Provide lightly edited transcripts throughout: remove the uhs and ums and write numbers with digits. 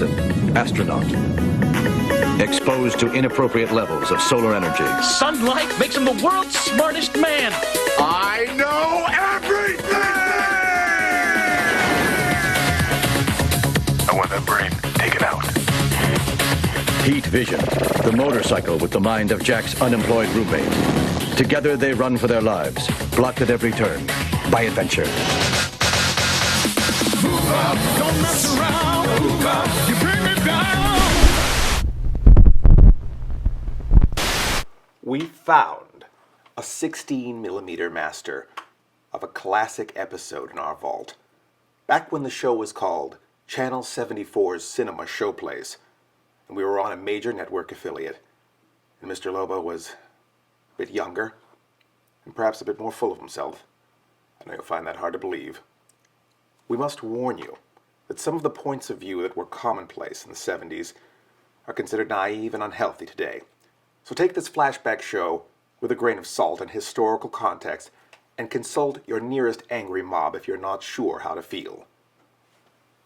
assistant, astronaut. Exposed to inappropriate levels of solar energy. Sunlight makes him the world's smartest man. I know everything! I want that brain taken out. Heat Vision, the motorcycle with the mind of Jack's unemployed roommate. Together they run for their lives, blocked at every turn by adventure. Move out, don't mess around. Move out, you bring me down. We found a 16mm master of a classic episode in our vault. Back when the show was called Channel 74's Cinema Showplace, and we were on a major network affiliate, and Mr. Lobo was a bit younger, and perhaps a bit more full of himself. I know you'll find that hard to believe. We must warn you that some of the points of view that were commonplace in the 70s are considered naive and unhealthy today. So take this flashback show with a grain of salt and historical context, and consult your nearest angry mob if you're not sure how to feel.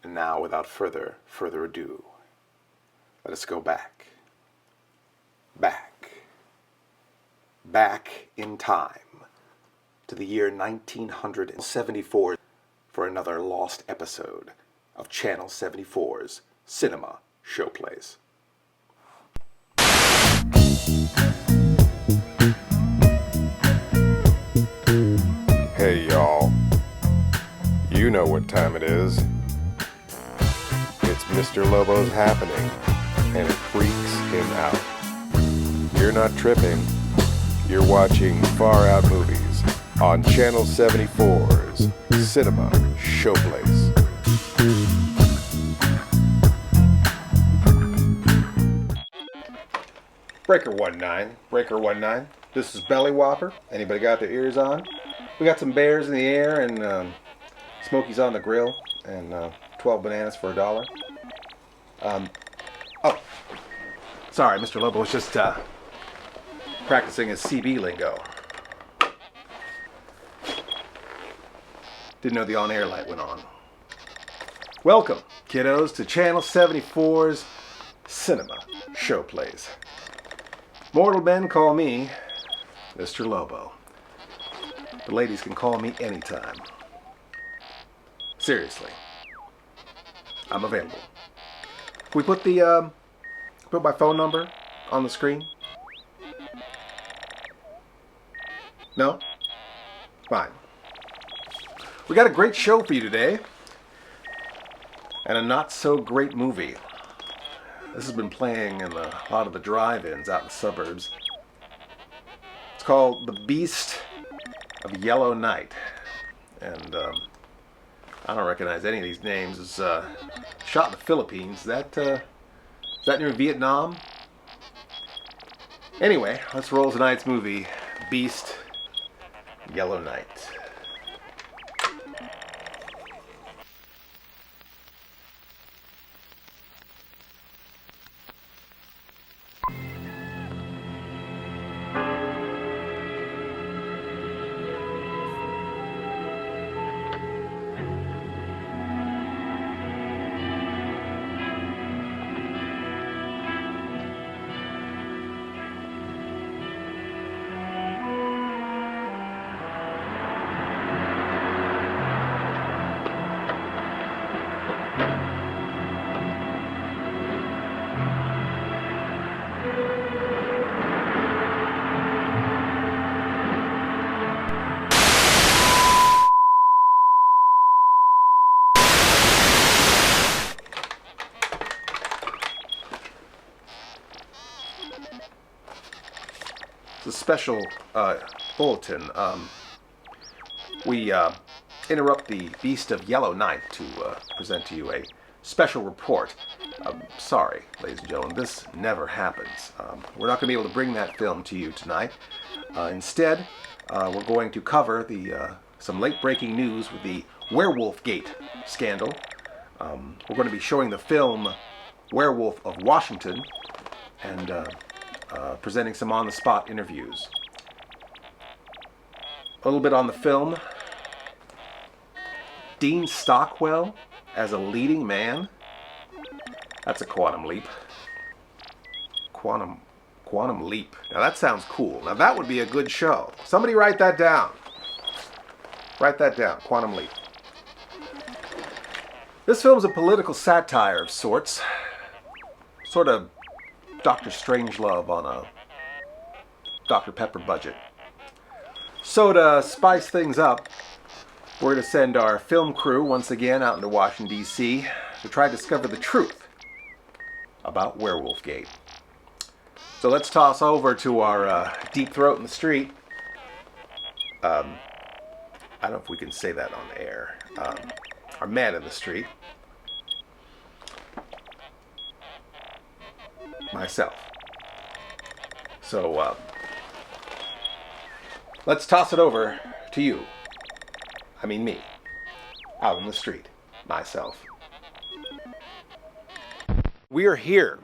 And now, without further ado, let us go back in time to the year 1974 for another lost episode of Channel 74's Cinema Showplace. Hey y'all, you know what time it is. It's Mr. Lobo's happening, and it freaks him out. You're not tripping, you're watching Far Out Movies on Channel 74's Cinema Showplace. Breaker 19, this is Belly Whopper. Anybody got their ears on? We got some bears in the air, and Smokies on the grill, and 12 bananas for $1. Oh, sorry, Mr. Lobo was just practicing his CB lingo. Didn't know the on-air light went on. Welcome, kiddos, to Channel 74's Cinema Showplace. Mortal men call me Mr. Lobo. The ladies can call me anytime. Seriously, I'm available. Can we put my phone number on the screen? No? Fine. We got a great show for you today, and a not so great movie. This has been playing in a lot of the drive-ins out in the suburbs. It's called The Beast of Yellow Night, and I don't recognize any of these names. It's shot in the Philippines. Is that near Vietnam? Anyway, let's roll tonight's movie, Beast Yellow Night. It's a special bulletin. We interrupt the Beast of Yellow Night to present to you a special report. Sorry, ladies and gentlemen, this never happens. We're not going to be able to bring that film to you tonight. Instead, we're going to cover some late-breaking news with the WEREWOLFGATE scandal. We're going to be showing the film Werewolf of Washington, and presenting some on-the-spot interviews. A little bit on the film. Dean Stockwell as a leading man. That's a quantum leap. Quantum leap. Now that sounds cool. Now that would be a good show. Somebody write that down. Write that down. Quantum leap. This film's a political satire of sorts. Sort of Dr. Strangelove on a Dr. Pepper budget. So to spice things up, we're going to send our film crew once again out into Washington, D.C. to try to discover the truth about WEREWOLFGATE. So let's toss over to our deep throat in the street. I don't know if we can say that on the air. Our man in the street. Myself. So let's toss it over to you. I mean me. Out in the street. Myself. We are here,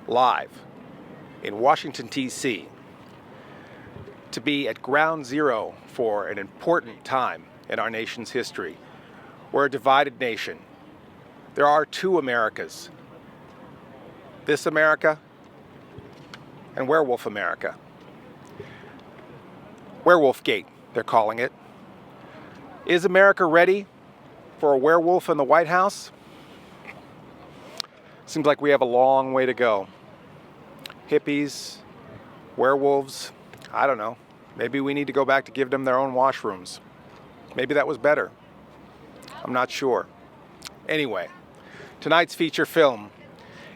live, in Washington, D.C., to be at ground zero for an important time in our nation's history. We're a divided nation. There are two Americas. This America and Werewolf America. WEREWOLFGATE, they're calling it. Is America ready for a werewolf in the White House? Seems like we have a long way to go. Hippies, werewolves, I don't know. Maybe we need to go back to give them their own washrooms. Maybe that was better. I'm not sure. Anyway, tonight's feature film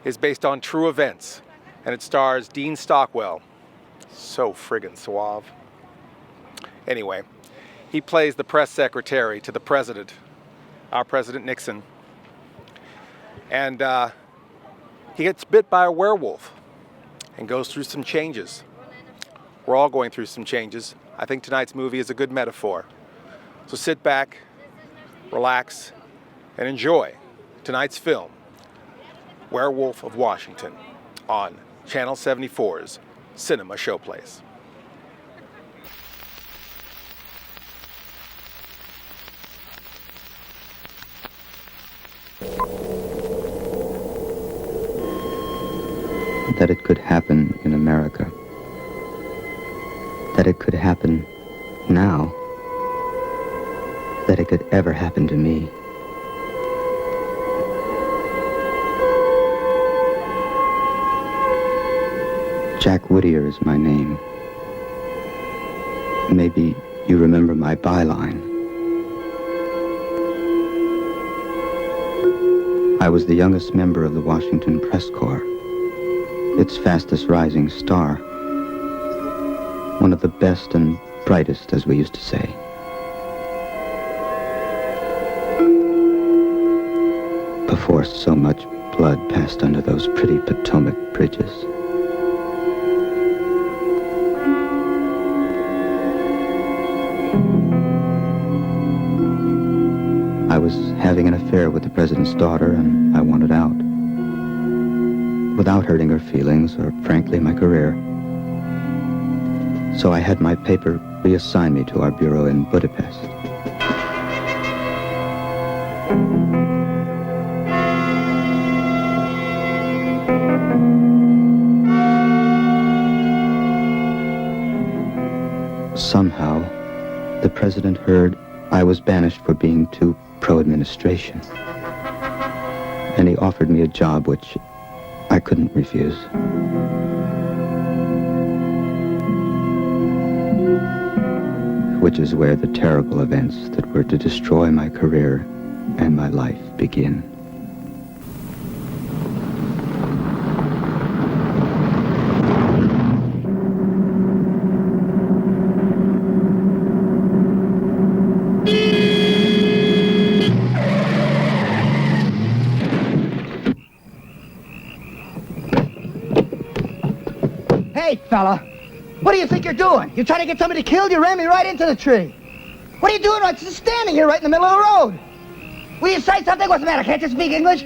is based on true events, and it stars Dean Stockwell. So friggin' suave. Anyway, he plays the press secretary to the president, our President Nixon. And he gets bit by a werewolf and goes through some changes. We're all going through some changes. I think tonight's movie is a good metaphor. So sit back, relax, and enjoy tonight's film, Werewolf of Washington, on Channel 74's Cinema Showplace. That it could happen in America. That it could happen now. That it could ever happen to me. Jack Whittier is my name. Maybe you remember my byline. I was the youngest member of the Washington Press Corps, its fastest rising star. One of the best and brightest, as we used to say. Before so much blood passed under those pretty Potomac bridges. I was having an affair with the president's daughter, and I wanted out. Without hurting her feelings, or frankly, my career. So I had my paper reassign me to our bureau in Budapest. Somehow, the president heard I was banished for being too pro-administration. And he offered me a job which I couldn't refuse. Which is where the terrible events that were to destroy my career and my life begin. Hey, fella, what do you think you're doing? You trying to get somebody killed? You ran me right into the tree. What are you doing? I'm just standing here right in the middle of the road. Will you say something? What's the matter? Can't you speak English?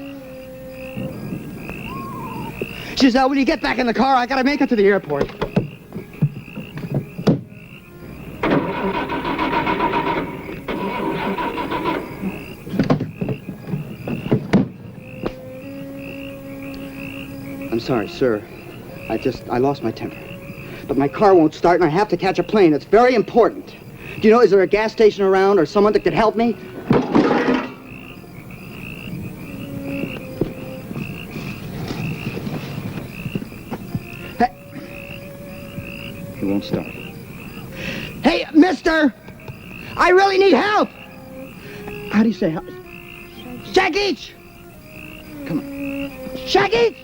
Giselle, will you get back in the car? I gotta make it to the airport. I'm sorry, sir. I lost my temper. But my car won't start and I have to catch a plane. It's very important. Do you know, is there a gas station around or someone that could help me? Hey. It won't start. Hey, mister! I really need help! How do you say help? Shaggy! Come on. Shaggy!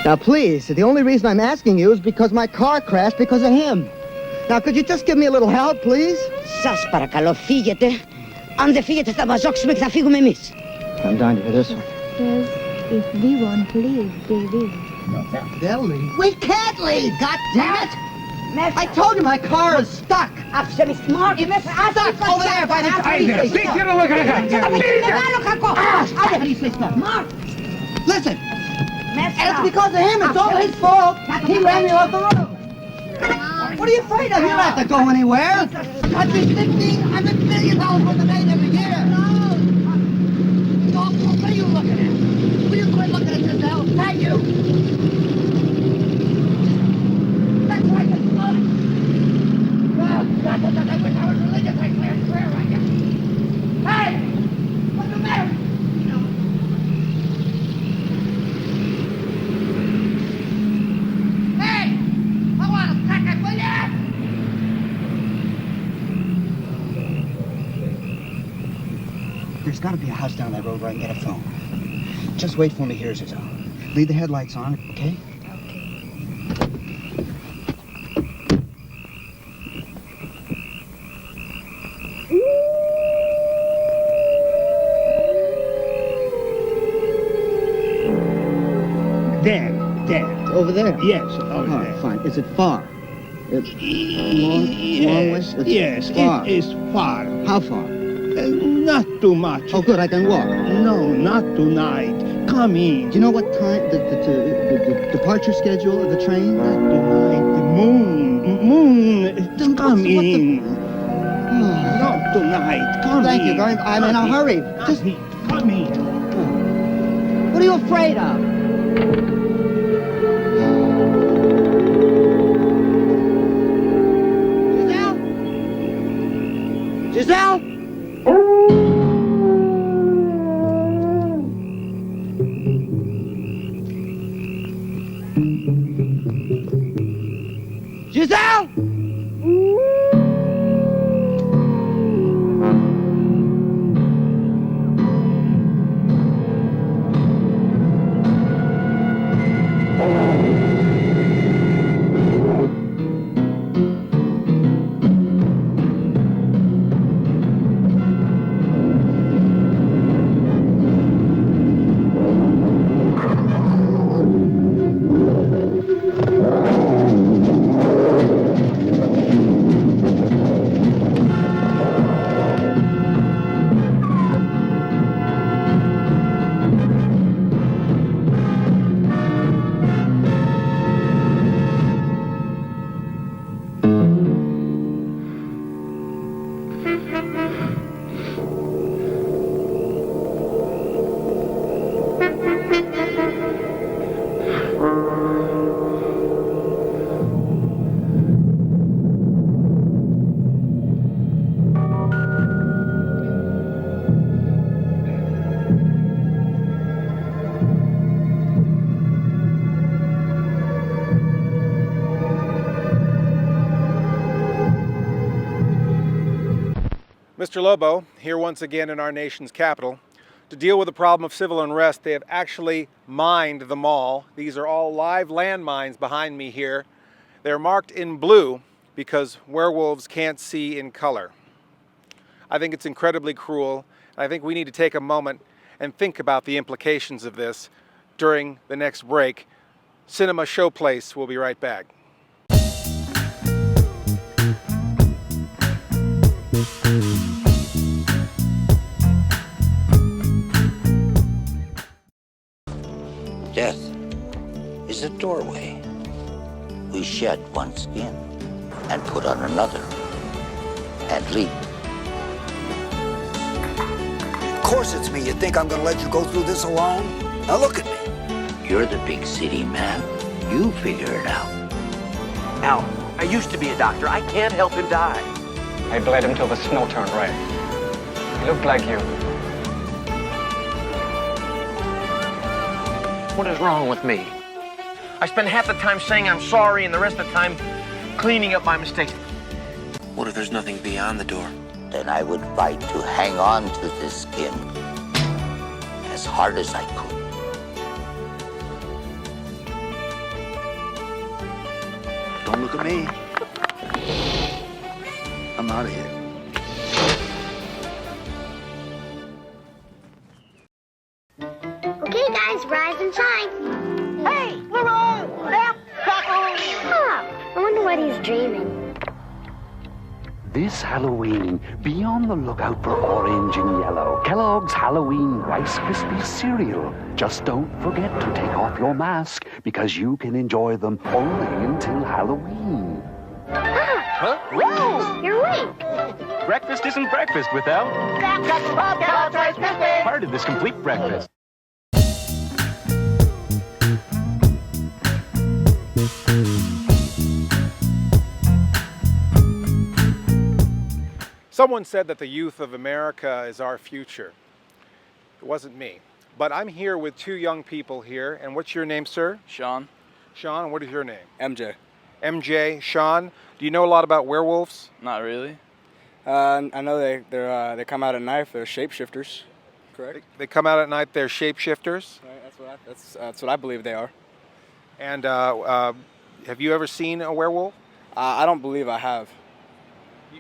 Now, please, the only reason I'm asking you is because my car crashed because of him. Now, could you just give me a little help, please? Σας παρακαλώ, φύγετε. Αν δεν φύγετε, θα μαζόξουμε και θα φύγουμε εμείς. I'm dying to hear this one. If we want to leave, they will. They'll leave. We can't leave, goddammit! I told you my car is stuck. Άφησε με στη Μάρκ. It's stuck over there by the tree. How do you say stuck? Mark. Listen. And it's because of him. It's all his fault. He ran me off the road. What are you afraid of? You don't have to go anywhere. Country's $1,500 million worth of aid every year. What are you looking at? Will you quit looking at yourself? Thank you. That's right, it's good. Oh, God, I wish I was religious. I swear right now. Hey! What's the matter? Hey! I want a second, will ya? There's got to be a house down that road where I can get a phone. Just wait for me here, Giselle. Leave the headlights on, okay? There. Over there? Yes, over there. Fine. Is it far? It's long way? Yes, far. it is far. How far? Not too much. Oh, good, I can walk. No, not tonight. Come in. Do you know what time, the departure schedule of the train? Not tonight. The moon. Come in. Not tonight. Come in. Thank you very much. I'm in a hurry. Just come in. What are you afraid of? Giselle? Giselle? Mr. Lobo, here once again in our nation's capital. To deal with the problem of civil unrest, they have actually mined the mall. These are all live landmines behind me here. They're marked in blue because werewolves can't see in color. I think it's incredibly cruel, and I think we need to take a moment and think about the implications of this during the next break. Cinema Showplace will be right back. Death is a doorway. We shed one skin and put on another and leap. course it's me. You think I'm gonna let you go through this alone? Now look at me. You're the big city man. You figure it out. Al, I used to be a doctor. I can't help him die. I bled him till the snow turned red. He looked like you. What is wrong with me? I spend half the time saying I'm sorry and the rest of the time cleaning up my mistakes. What if there's nothing beyond the door? Then I would fight to hang on to this skin as hard as I could. Don't look at me. I'm out of here. Okay, guys, rise and shine. Hey, LOBO! Oh, I wonder what he's dreaming. This Halloween, be on the lookout for orange and yellow. Kellogg's Halloween Rice Krispies cereal. Just don't forget to take off your mask because you can enjoy them only until Halloween. Huh? Whoa! You're awake. Breakfast isn't breakfast without Kellogg's Rice Krispies. part of this complete breakfast. Someone said that the youth of America is our future. It wasn't me. But I'm here with two young people here. And what's your name, sir? Sean. Sean, and what is your name? MJ. MJ. Sean, do you know a lot about werewolves? Not really. I know they come out at night. They're shapeshifters. Correct. They come out at night. They're shapeshifters. Right, that's what I believe they are. And have you ever seen a werewolf? I don't believe I have.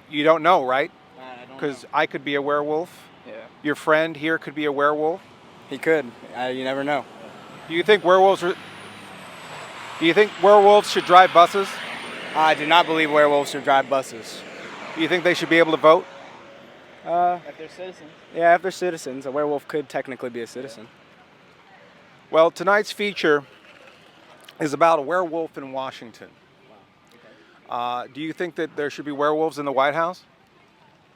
You don't know, right? I don't know. Because I could be a werewolf. Yeah. Your friend here could be a werewolf. He could. You never know. Do you think werewolves should drive buses? I do not believe werewolves should drive buses. Do you think they should be able to vote? If they're citizens. Yeah, if they're citizens. A werewolf could technically be a citizen. Well, tonight's feature is about a werewolf in Washington. Do you think that there should be werewolves in the White House?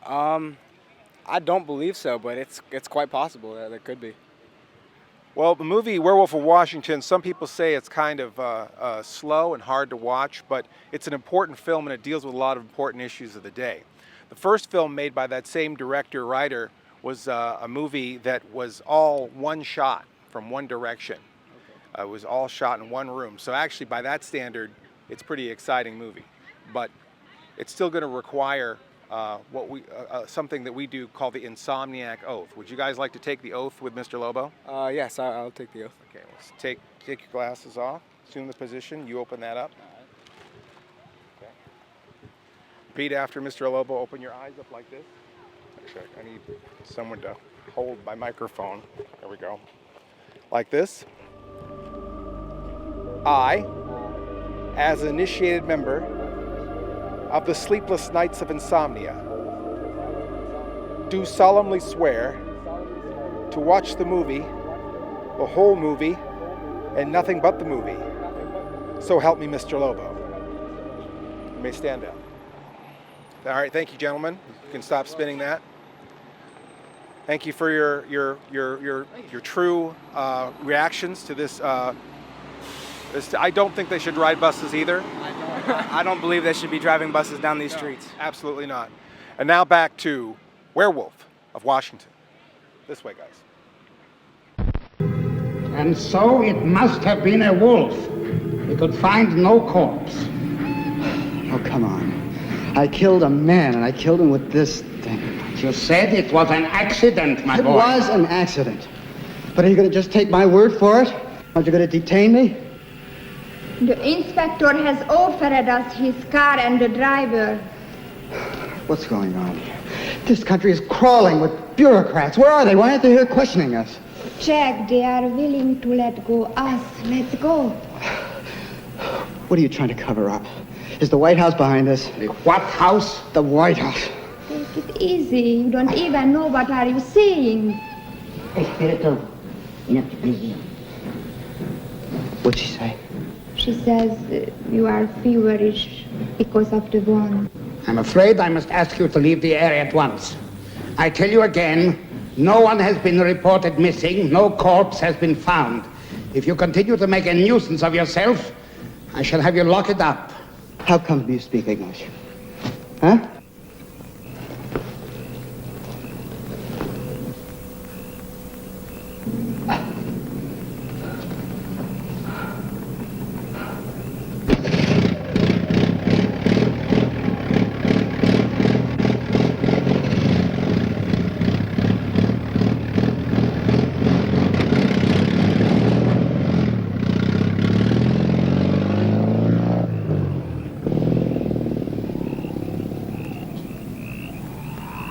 I don't believe so, but it's quite possible that there could be. Well, the movie Werewolf of Washington, some people say it's kind of slow and hard to watch, but it's an important film and it deals with a lot of important issues of the day. The first film made by that same director-writer was a movie that was all one shot from one direction. It was all shot in one room. So actually, by that standard, it's a pretty exciting movie. But it's still going to require something that we do called the Insomniac Oath. Would you guys like to take the oath with Mr. Lobo? Yes, I'll take the oath. Okay, let's take your glasses off. Assume the position. You open that up. Okay. Repeat after Mr. Lobo. Open your eyes up like this. Actually, I need someone to hold my microphone. There we go. Like this. I, as an initiated member of the Sleepless Nights of Insomnia, do solemnly swear to watch the movie, the whole movie, and nothing but the movie. So help me, Mr. Lobo. You may stand up. All right, thank you, gentlemen. You can stop spinning that. Thank you for your true reactions to this. I don't think they should ride buses either. I don't believe they should be driving buses down these streets. Absolutely not. And now back to Werewolf of Washington. This way, guys. And so it must have been a wolf. We could find no corpse. Oh, come on. I killed a man, and I killed him with this thing. You said it was an accident, my boy. It was an accident. But are you going to just take my word for it? Aren't you going to detain me? The inspector has offered us his car and the driver. What's going on here? This country is crawling with bureaucrats. Where are they? Why aren't they here questioning us? Jack, they are willing to let go us. Let's go. What are you trying to cover up? Is the White House behind this? The what house? The White House. Take it easy. You don't even know what are you saying. Espirito. What'd she say? She says you are feverish because of the wound. I'm afraid I must ask you to leave the area at once. I tell you again, No one has been reported missing. No corpse has been found. If you continue to make a nuisance of yourself, I shall have you locked up. How come you speak English? Huh?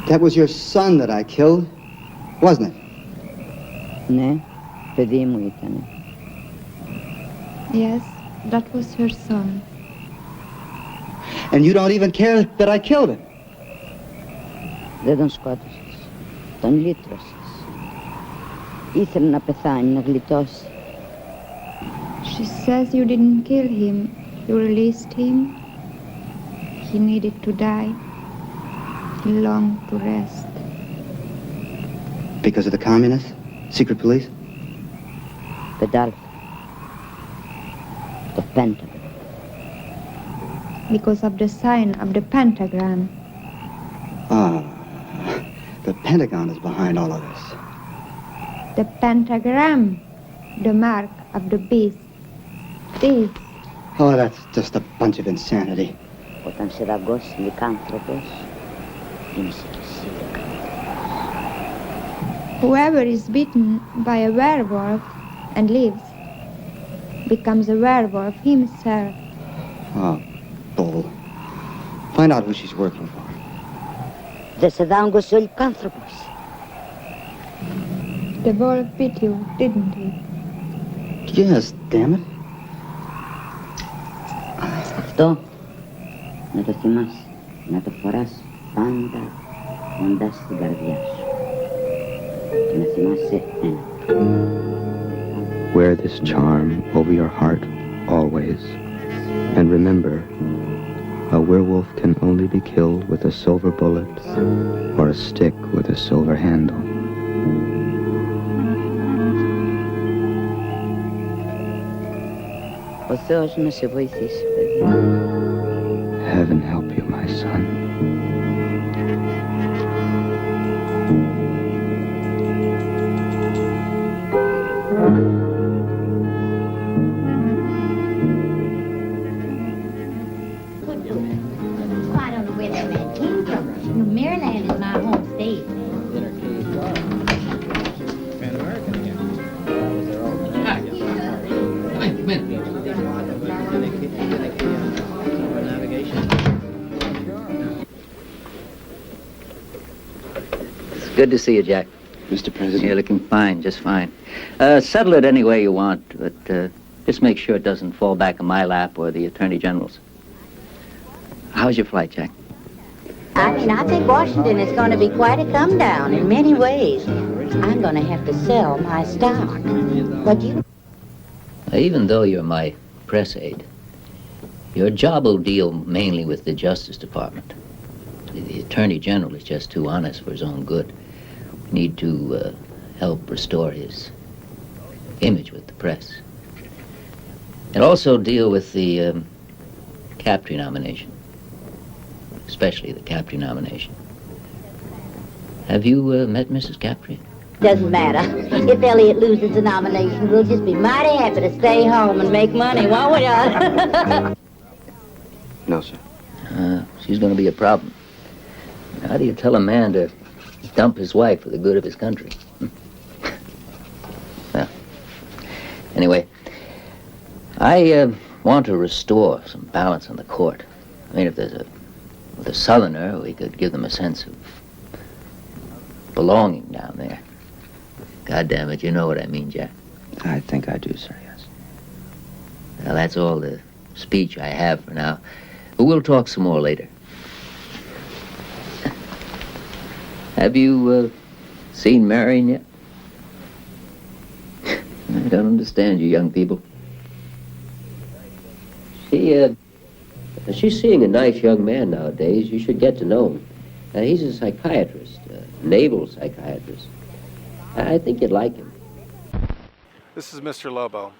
That was your son that I killed, wasn't it? Ναι, παιδί μου ήτανε. Yes, that was her son. And you don't even care that I killed him. Δεν τον σκότωσες. Τον λύτρωσες. Ήθελε να πεθάνει, να γλιτώσει. She says you didn't kill him. You released him. He needed to die. He longed to rest. Because of the communists? Secret police? The Dolphin. The Pentagon. Because of the sign of the pentagram. Ah, the Pentagon is behind all of this. The pentagram. The mark of the beast. This. Oh, that's just a bunch of insanity. Όταν σε δαγκώσει λυκάνθρωπος, είσαι και εσύ λυκάνθρωπος. Whoever is bitten by a werewolf and lives becomes a werewolf himself. Oh, bull. Find out who she's working for. Δεν σε δάγκωσε ο λυκάνθρωπος. The wolf bit you, didn't he? Yes, damn it. Αυτό να το θυμάσαι, να το φοράς πάντα κοντά στην καρδιά σου. Και να θυμάσαι ένα. Wear this charm over your heart always. And remember, a werewolf can only be killed with a silver bullet or a stick with a silver handle. Ο Θεός να σε βοηθήσει, παιδί. Heaven help you, my son. I don't know where that man came from. You know, Maryland is my home state. Good to see you, Jack. Mr. President. You're looking fine, just fine. Settle it any way you want, but just make sure it doesn't fall back in my lap or the Attorney General's. How's your flight, Jack? I think Washington is going to be quite a come down in many ways. I'm going to have to sell my stock. But you... Even though you're my press aide, your job will deal mainly with the Justice Department. The Attorney General is just too honest for his own good. We need to help restore his image with the press. And also deal with the Capri nomination, especially the Capri nomination. Have you met Mrs. Capri? Doesn't matter. If Elliot loses the nomination, we'll just be mighty happy to stay home and make money, won't we? No, sir. She's going to be a problem. How do you tell a man to dump his wife for the good of his country? Well, anyway, I want to restore some balance on the court. I mean, if there's with a Southerner, we could give them a sense of belonging down there. God damn it, you know what I mean, Jack. I think I do, sir, yes. Well, that's all the speech I have for now. But we'll talk some more later. Have you seen Marion yet? I don't understand you young people. She's seeing a nice young man nowadays. You should get to know him. He's a psychiatrist, a naval psychiatrist. I think you'd like him. This is Mr. Lobo.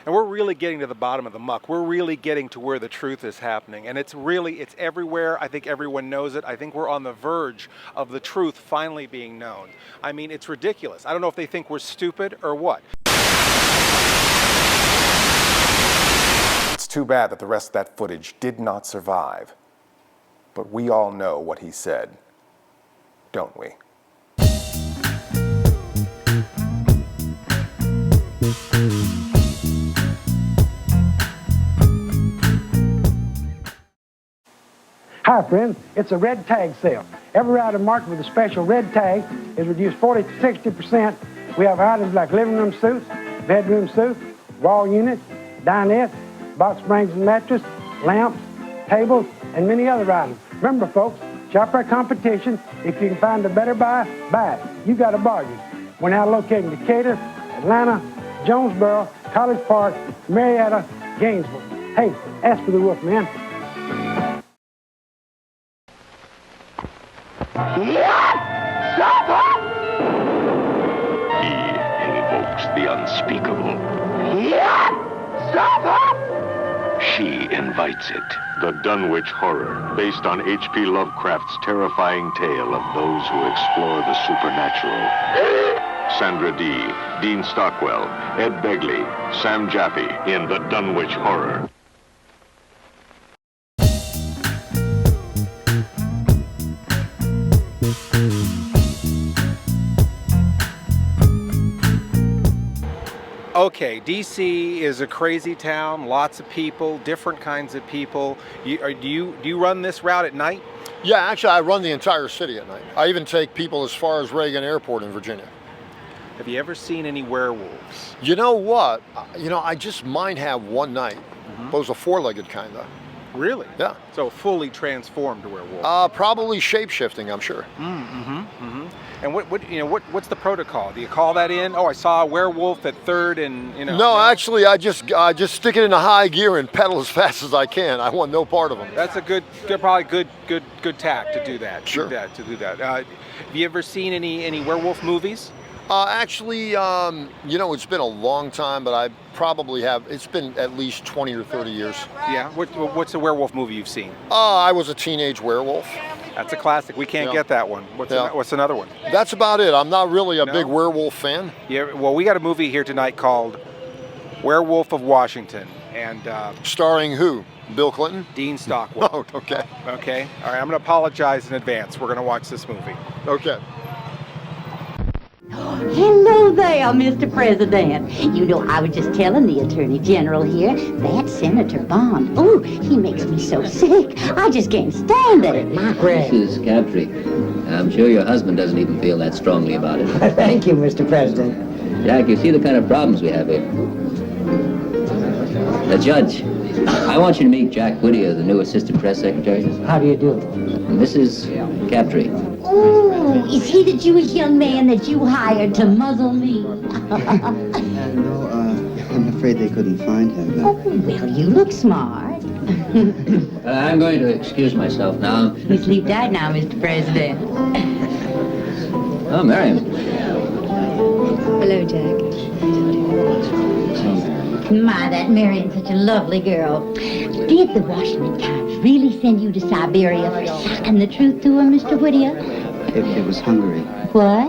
And we're really getting to the bottom of the muck. We're really getting to where the truth is happening. And it's everywhere. I think everyone knows it. I think we're on the verge of the truth finally being known. I mean, it's ridiculous. I don't know if they think we're stupid or what. It's too bad that the rest of that footage did not survive. But we all know what he said, don't we? Hi friends, it's a red tag sale. Every item marked with a special red tag is reduced 40 to 60%. We have items like living room suites, bedroom suites, wall units, dinette, box springs and mattress, lamps, tables, and many other items. Remember folks, shop our competition. If you can find a better buy, buy it. You got a bargain. We're now located in Decatur, Atlanta, Jonesboro, College Park, Marietta, Gainesville. Hey, ask for the Wolf, man. He invokes the unspeakable. She invites it. The Dunwich Horror, based on H.P. Lovecraft's terrifying tale of those who explore the supernatural. Sandra Dee, Dean Stockwell, Ed Begley, Sam Jaffe in The Dunwich Horror. Okay, DC is a crazy town, lots of people, different kinds of people. Do you run this route at night? Yeah, actually I run the entire city at night. I even take people as far as Reagan Airport in Virginia. Have you ever seen any werewolves? You know what? I just might have one night. But it was a four-legged kind though. Really? Yeah. So fully transformed werewolf. Probably shape-shifting, I'm sure. And what's the protocol? Do you call that in? Oh, I saw a werewolf at 3rd and No, actually, I just stick it in a high gear and pedal as fast as I can. I want no part of them. That's a probably good tack to do that. Sure. To do that. Have you ever seen any werewolf movies? Actually, it's been a long time, but I probably have. It's been at least 20 or 30 years. Yeah. What's a werewolf movie you've seen? I was a teenage werewolf. That's a classic. We can't get that one. What's another one? That's about it. I'm not really a big werewolf fan. Yeah. Well, we got a movie here tonight called Werewolf of Washington, and starring who? Bill Clinton? Dean Stockwell. Oh, okay. Okay. All right. I'm going to apologize in advance. We're going to watch this movie. Okay. Hello there, Mr. President. I was just telling the Attorney General here, that Senator Bond, he makes me so sick. I just can't stand it. Mrs. Crabtree, I'm sure your husband doesn't even feel that strongly about it. Thank you, Mr. President. Jack, you see the kind of problems we have here. The judge, I want you to meet Jack Whittier, the new assistant press secretary. How do you do? Mrs. Crabtree. Oh, is he the Jewish young man that you hired to muzzle me? No, I'm afraid they couldn't find him. Oh, well, you look smart. I'm going to excuse myself now. You sleep tight now, Mr. President. Oh, Miriam. Hello, Jack. My, that Marion's such a lovely girl. Did the Washington Times really send you to Siberia for sucking the truth to her, Mr. Whittier? It was Hungary. What?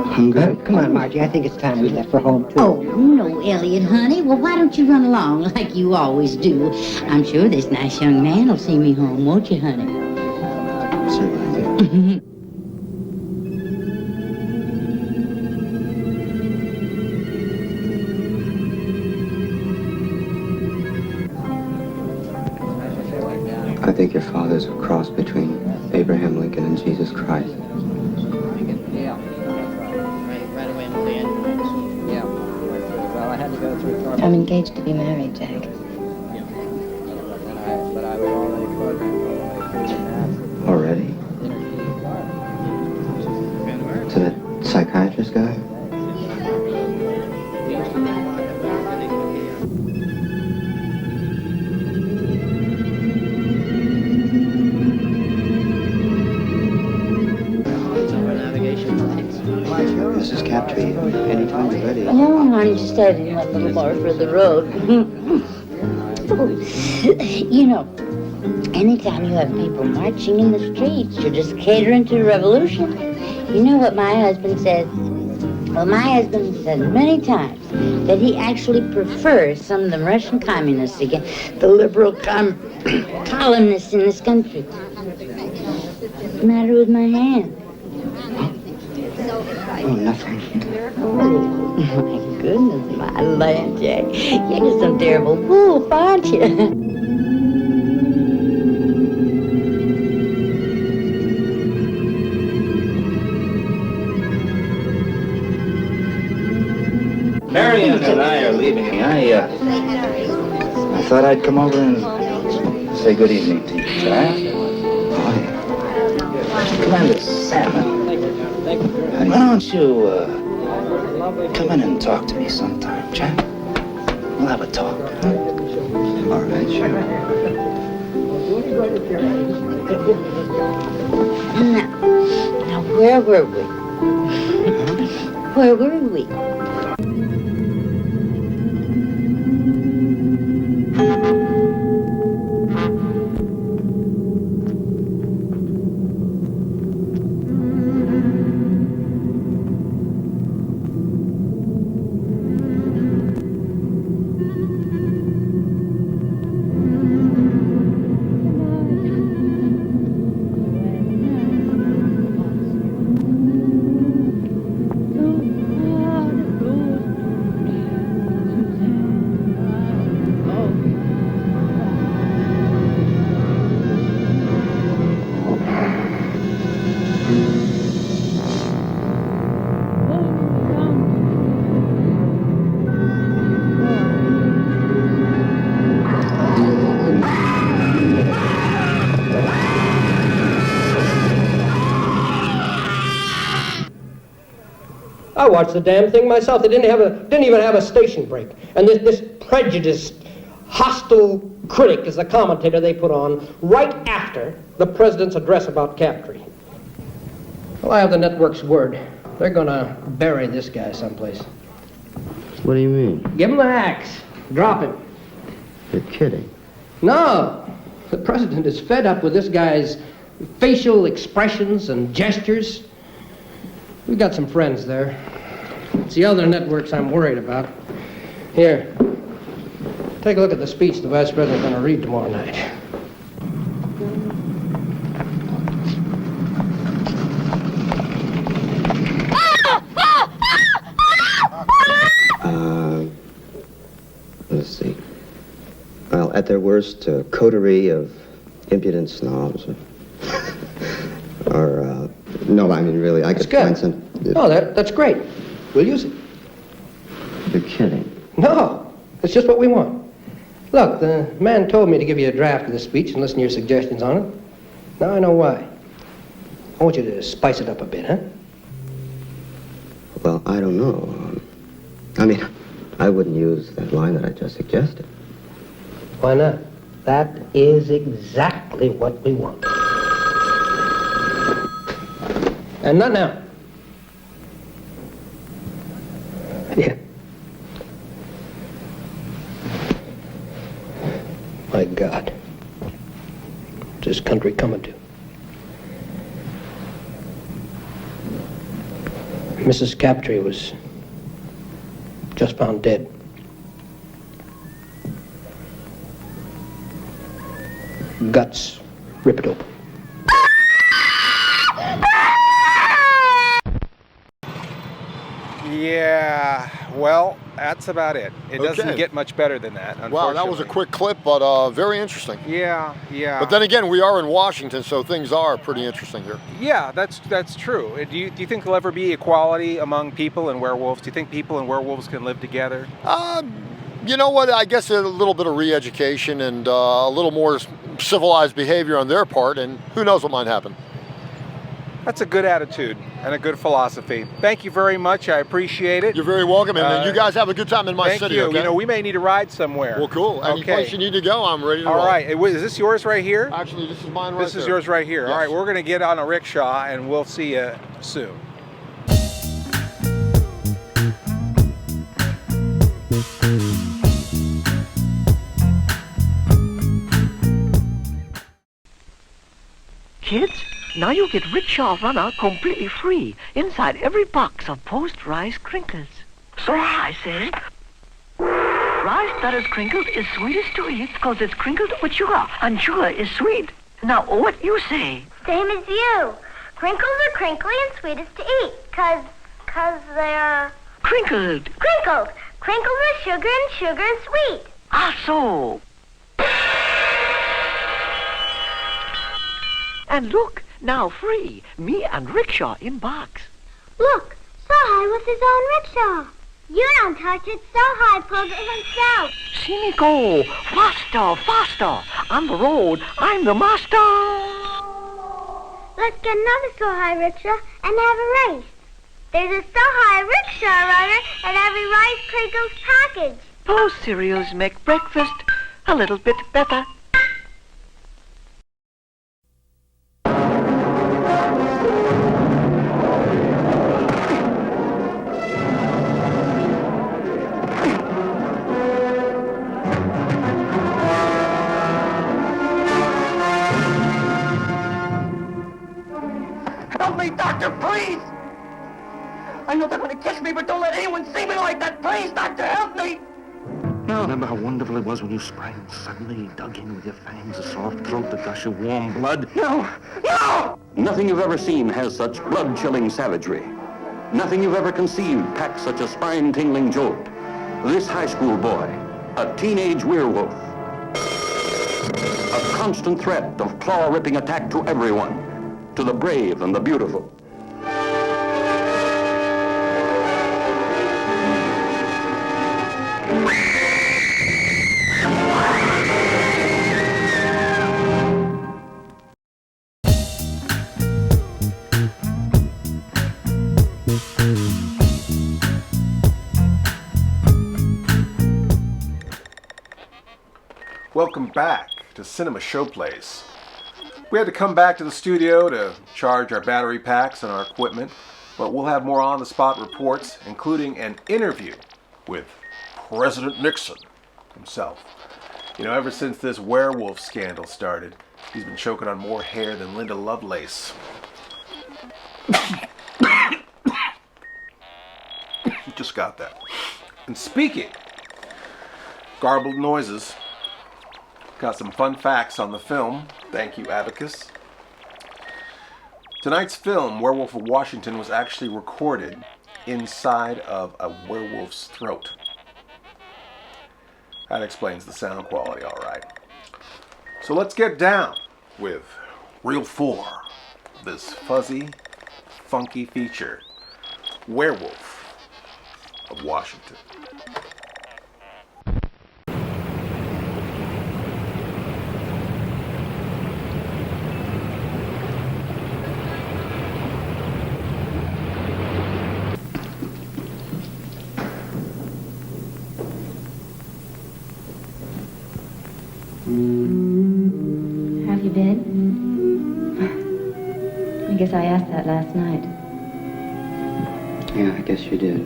Hungary? Come on, Margie. I think it's time we left for home, too. Oh, no, Elliot, honey. Well, why don't you run along like you always do? I'm sure this nice young man will see me home, won't you, honey? Certainly. I think your father's a cross between Abraham Lincoln and Jesus Christ. I'm engaged to be married, Jack. Already? To that psychiatrist guy? This is Anytime you're ready. Oh, I'm just heading a little more for the road. You know, anytime you have people marching in the streets, you're just catering to the revolution. You know what my husband said? Well, my husband said many times that he actually prefers some of the Russian communists against the liberal colonists in this country. What's the matter with my hand? Oh, nothing. Oh, my goodness, my land, Jack. You're just some terrible wolf, aren't you? Marion and I are leaving. I thought I'd come over and say good evening to you, child. Commander Salmon, why don't you come in and talk to me sometime, Jack? We'll have a talk, huh? All right, sure. Now, where were we? Where were we? I watched the damn thing myself. They didn't even have a station break. And this prejudiced, hostile critic is the commentator they put on right after the president's address about capturing. Well, I have the network's word. They're gonna bury this guy someplace. What do you mean? Give him the axe. Drop him. You're kidding. No. The president is fed up with this guy's facial expressions and gestures. We've got some friends there. It's the other networks I'm worried about. Here, take a look at the speech the vice president's going to read tomorrow night. Let's see. Well, at their worst, a coterie of impudent snobs. Or, no, I mean, really, I could find some... Oh, that's great. We'll use it. You're kidding. No, it's just what we want. Look, the man told me to give you a draft of the speech and listen to your suggestions on it. Now I know why. I want you to spice it up a bit, huh? Well, I don't know. I mean, I wouldn't use that line that I just suggested. Why not? That is exactly what we want. And not now. Yeah. My God. What's this country coming to? Mrs. Captree was just found dead. Guts. Rip it open. Yeah, well, that's about it. It doesn't Okay. get much better than that, unfortunately. Wow, that was a quick clip, but very interesting. Yeah. But then again, we are in Washington, so things are pretty interesting here. Yeah, that's true. Do you think there'll ever be equality among people and werewolves? Do you think people and werewolves can live together? You know what? I guess a little bit of re-education and a little more civilized behavior on their part, and who knows what might happen. That's a good attitude and a good philosophy. Thank you very much. I appreciate it. You're very welcome, and you guys have a good time in my thank city. You. Okay? You know, we may need a ride somewhere. Well, cool. Any place you need to go, I'm ready to roll. All right. Is this yours right here? Actually, this is mine right This is there. yours right here. Yes. All right, we're going to get on a rickshaw, and we'll see you soon. kids. Now you get Rickshaw Runner completely free inside every box of post-rice crinkles. So I say, rice that is crinkled is sweetest to eat because it's crinkled with sugar, and sugar is sweet. Now, what you say? Same as you. Crinkles are crinkly and sweetest to eat, cause they're... Crinkled. Crinkled. Crinkles are sugar and sugar is sweet. Ah, so. And look, now free. Me and Rickshaw in box. Look, Sawhide with his own rickshaw. You don't touch it. Sawhide pulled it himself. See me go. Faster, faster. On the road, I'm the master. Let's get another Sawhide rickshaw and have a race. There's a Sawhide rickshaw runner in every Rice Crinkles package. Those cereals make breakfast a little bit better. Help me, Doctor, please! I know they're going to kiss me, but don't let anyone see me like that. Please, Doctor, help me! No. Remember how wonderful it was when you sprang and suddenly dug in with your fangs, a soft throat, the gush of warm blood? No! No! Nothing you've ever seen has such blood-chilling savagery. Nothing you've ever conceived packs such a spine-tingling jolt. This high school boy, a teenage werewolf. A constant threat of claw-ripping attack to everyone, to the brave and the beautiful. Welcome back to Cinema Showplace. We had to come back to the studio to charge our battery packs and our equipment, but we'll have more on-the-spot reports, including an interview with President Nixon himself. You know, ever since this werewolf scandal started, he's been choking on more hair than Linda Lovelace. Just got that. And speaking, garbled noises, got some fun facts on the film. Thank you, Abacus. Tonight's film, Werewolf of Washington, was actually recorded inside of a werewolf's throat. That explains the sound quality, all right. So let's get down with Reel 4, this fuzzy, funky feature, Werewolf of Washington. Have you been? I guess I asked that last night. Yeah, I guess you did.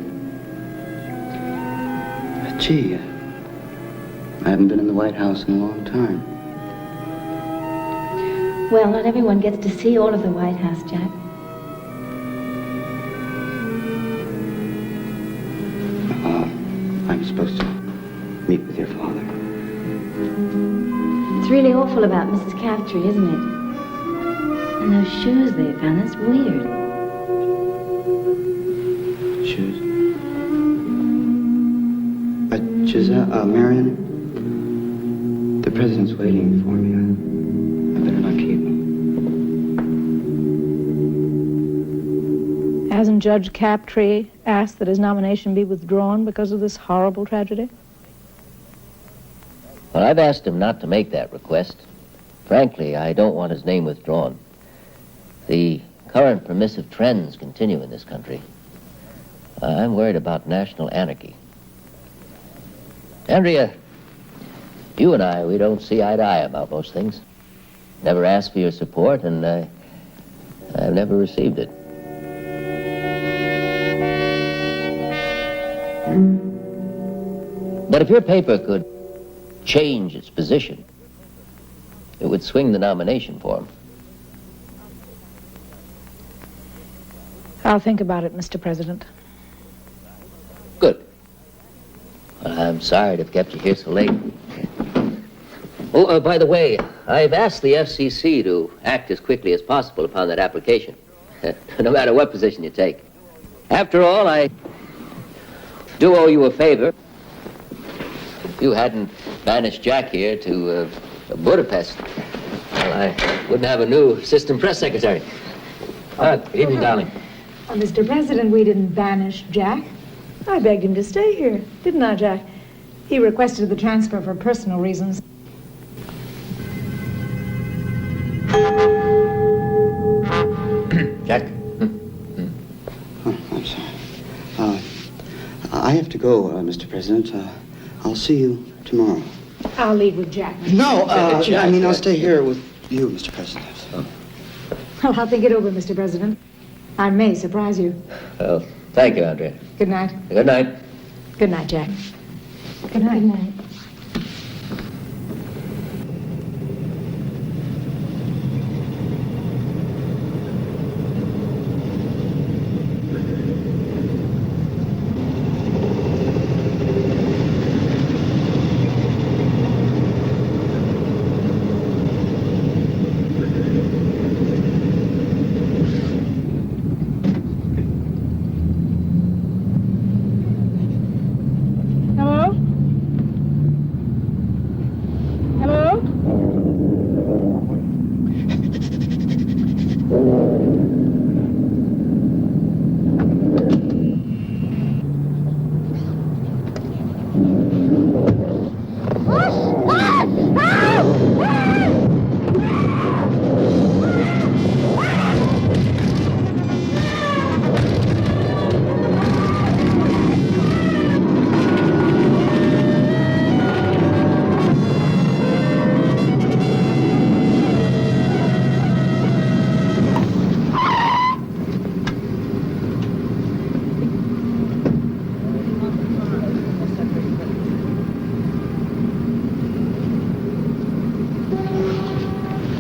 Gee, I haven't been in the White House in a long time. Well, not everyone gets to see all of the White House, Jack. I'm supposed to meet with your father. It's really awful about Mrs. Crabtree, isn't it? And those shoes they found, that's weird. Shoes? Giselle, Marion, the president's waiting for me. I better not keep him. Hasn't Judge Crabtree asked that his nomination be withdrawn because of this horrible tragedy? Well, I've asked him not to make that request. Frankly, I don't want his name withdrawn. The current permissive trends continue in this country. I'm worried about national anarchy. Andrea, you and I, we don't see eye to eye about most things. Never asked for your support, and I've never received it. But if your paper could change its position, it would swing the nomination for him. I'll think about it, Mr. President. Good. Well, I'm sorry to have kept you here so late. Oh, by the way, I've asked the FCC to act as quickly as possible upon that application, no matter what position you take. After all, I do owe you a favor. If you hadn't banished Jack here to Budapest, well, I wouldn't have a new assistant press secretary. Good evening, darling. Mr. President, we didn't banish Jack. I begged him to stay here, didn't I, Jack? He requested the transfer for personal reasons. Jack? Oh, I'm sorry. I have to go, Mr. President. I'll see you tomorrow. I'll leave with Jack. No, I mean, I'll stay here with you, Mr. President. Well, I'll think it over, Mr. President. I may surprise you. Well, thank you, Andrea. Good night. Good night. Good night, Jack. Good night. Good night.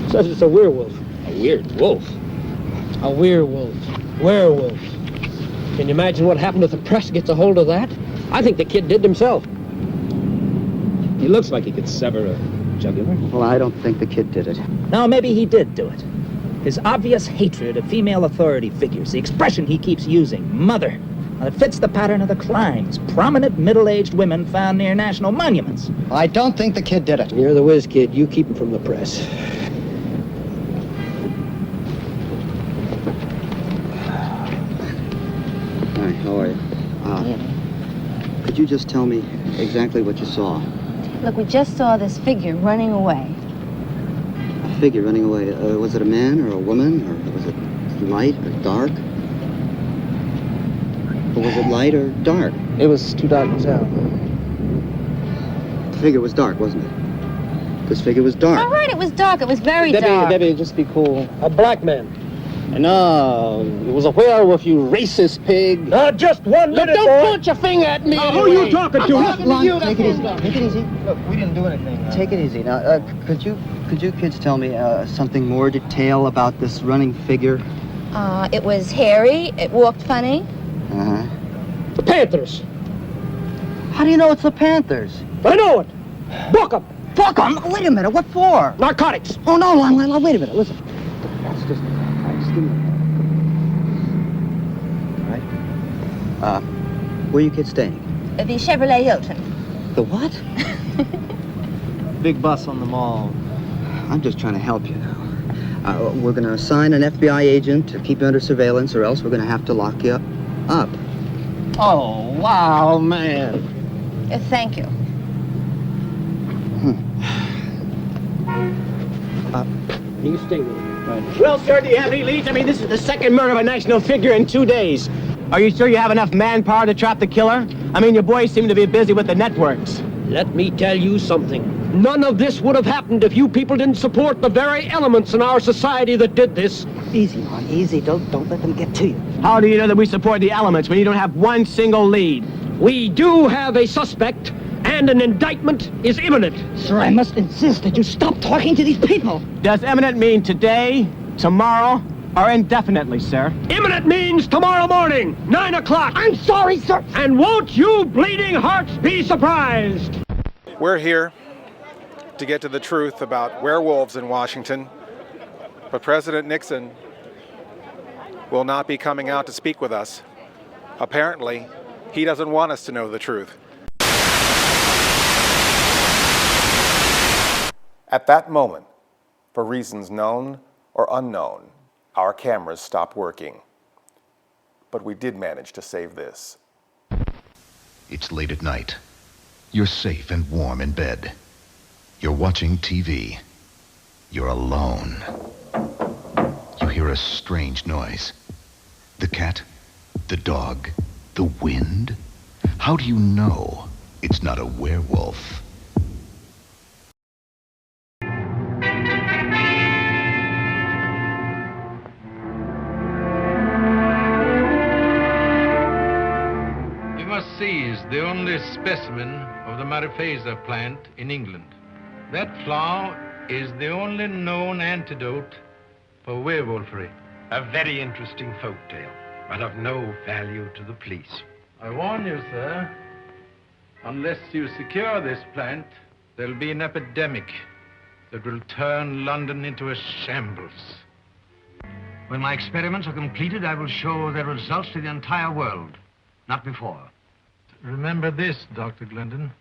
Says it's a werewolf. A weird wolf? A werewolf. Werewolf. Can you imagine what happened if the press gets a hold of that? I think the kid did himself. He looks like he could sever a jugular. Well, I don't think the kid did it. No, maybe he did do it. His obvious hatred of female authority figures, the expression he keeps using, mother, it fits the pattern of the crimes. Prominent middle-aged women found near national monuments. I don't think the kid did it. You're the whiz kid. You keep him from the press. Hi, how are you? Could you just tell me exactly what you saw? Look, we just saw this figure running away. A figure running away. Was it a man or a woman? Or was it light or dark? Or was it light or dark? It was too dark to tell. The figure was dark, wasn't it? This figure was dark. All right, it was dark. It was very dark. Debbie, just be cool. A black man. No, it was a werewolf, you racist pig. Just 1 minute, don't boy. point your finger at me. Who are you talking to? Come on, take it easy. Take it easy. Look, we didn't do anything. Take it easy. Now, could you kids tell me something more detail about this running figure? It was hairy. It walked funny. Uh-huh. The Panthers. How do you know it's the Panthers? I know it. Book 'em. Book 'em? Wait a minute. What for? Narcotics. Oh, no, wait a minute. Listen. That's just... Just give me a minute. All right. Where are you kids staying? The Chevrolet Hilton. The what? Big bus on the mall. I'm just trying to help you now. We're going to assign an FBI agent to keep you under surveillance, or else we're going to have to lock you up. Oh, wow, man. Thank you. You stay with him. Well, sir, do you have any leads? I mean, this is the second murder of a national figure in 2 days. Are you sure you have enough manpower to trap the killer? I mean, your boys seem to be busy with the networks. Let me tell you something. None of this would have happened if you people didn't support the very elements in our society that did this. Easy, Ron, easy. Don't let them get to you. How do you know that we support the elements when you don't have one single lead? We do have a suspect, and an indictment is imminent. Sir, I must insist that you stop talking to these people. Does imminent mean today, tomorrow, or indefinitely, sir. Imminent means tomorrow morning, 9 o'clock. I'm sorry, sir. And won't you bleeding hearts be surprised? We're here to get to the truth about werewolves in Washington, but President Nixon will not be coming out to speak with us. Apparently, he doesn't want us to know the truth. At that moment, for reasons known or unknown, our cameras stopped working. But we did manage to save this. It's late at night. You're safe and warm in bed. You're watching TV. You're alone. You hear a strange noise. The cat? The dog? The wind? How do you know it's not a werewolf? We must seize the only specimen of the mariposa plant in England. That flower is the only known antidote for werewolfery. A very interesting folk tale, but of no value to the police. I warn you, sir, unless you secure this plant, there'll be an epidemic that will turn London into a shambles. When my experiments are completed, I will show their results to the entire world. Not before. Remember this, Dr. Glendon.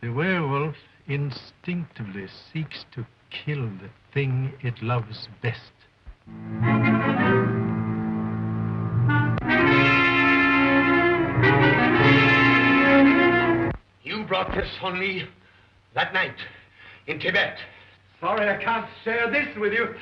The werewolf instinctively seeks to kill the thing it loves best. You brought this on me that night in Tibet. Sorry I can't share this with you.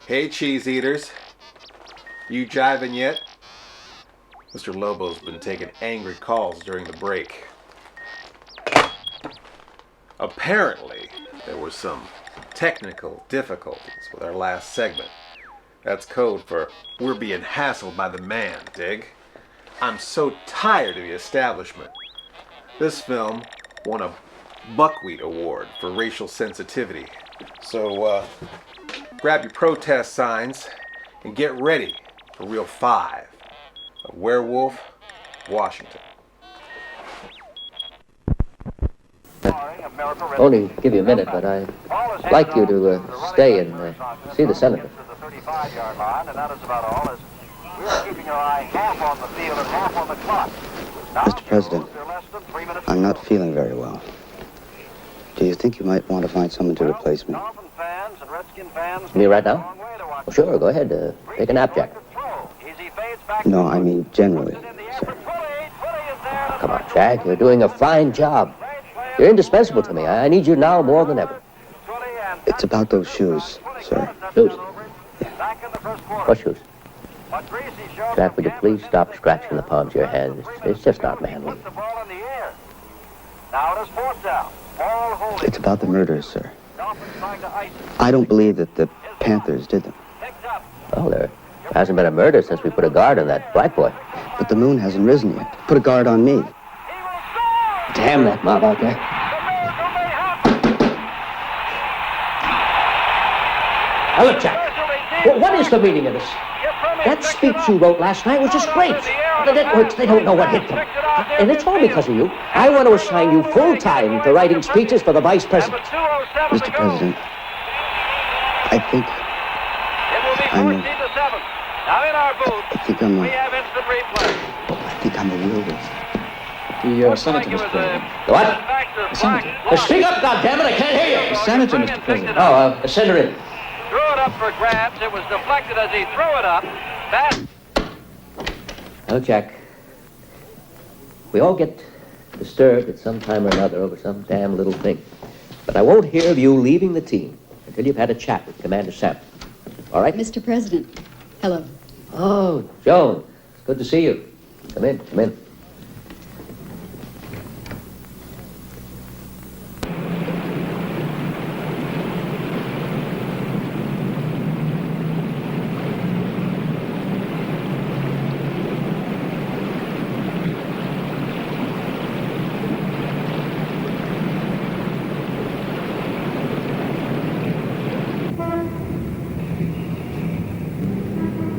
Hey, cheese eaters. You jiving yet? Mr. Lobo's been taking angry calls during the break. Apparently, there were some technical difficulties with our last segment. That's code for we're being hassled by the man, dig? I'm so tired of the establishment. This film won a Buckwheat Award for racial sensitivity. So, grab your protest signs and get ready for Reel 5 of Werewolf, Washington. Only give you a minute, but I'd like you to stay and see the senator. Mr. President, I'm not feeling very well. Do you think you might want to find someone to replace me? Me right now? Well, sure, go ahead. Take a nap, Jack. No, I mean generally. Come on, Jack. You're doing a fine job. You're indispensable to me. I need you now more than ever. It's about those shoes, sir. Shoes? What shoes? Jack, would you please stop scratching the palms of your hands? It's just not manly. It's about the murders, sir. I don't believe that the Panthers did them. Well, there hasn't been a murder since we put a guard on that black boy. But the moon hasn't risen yet. Put a guard on me. Damn that mob out there. Now look, Jack. What is the meaning of this? That speech you wrote last night was just great. The networks, they don't know what hit them. And it's all because of you. I want to assign you full time to writing speeches for the vice president. Mr. President, I think I'm a werewolf. The senator, Mr. President. The what? The senator. Speak up, goddammit, I can't hear you. The senator, Mr. President. Oh, send her in. Threw it up for grabs. It was deflected as he threw it up. Now, Jack, we all get disturbed at some time or another over some damn little thing. But I won't hear of you leaving the team until you've had a chat with Commander Sam. All right? Mr. President, hello. Oh, Joan, it's good to see you. Come in, come in.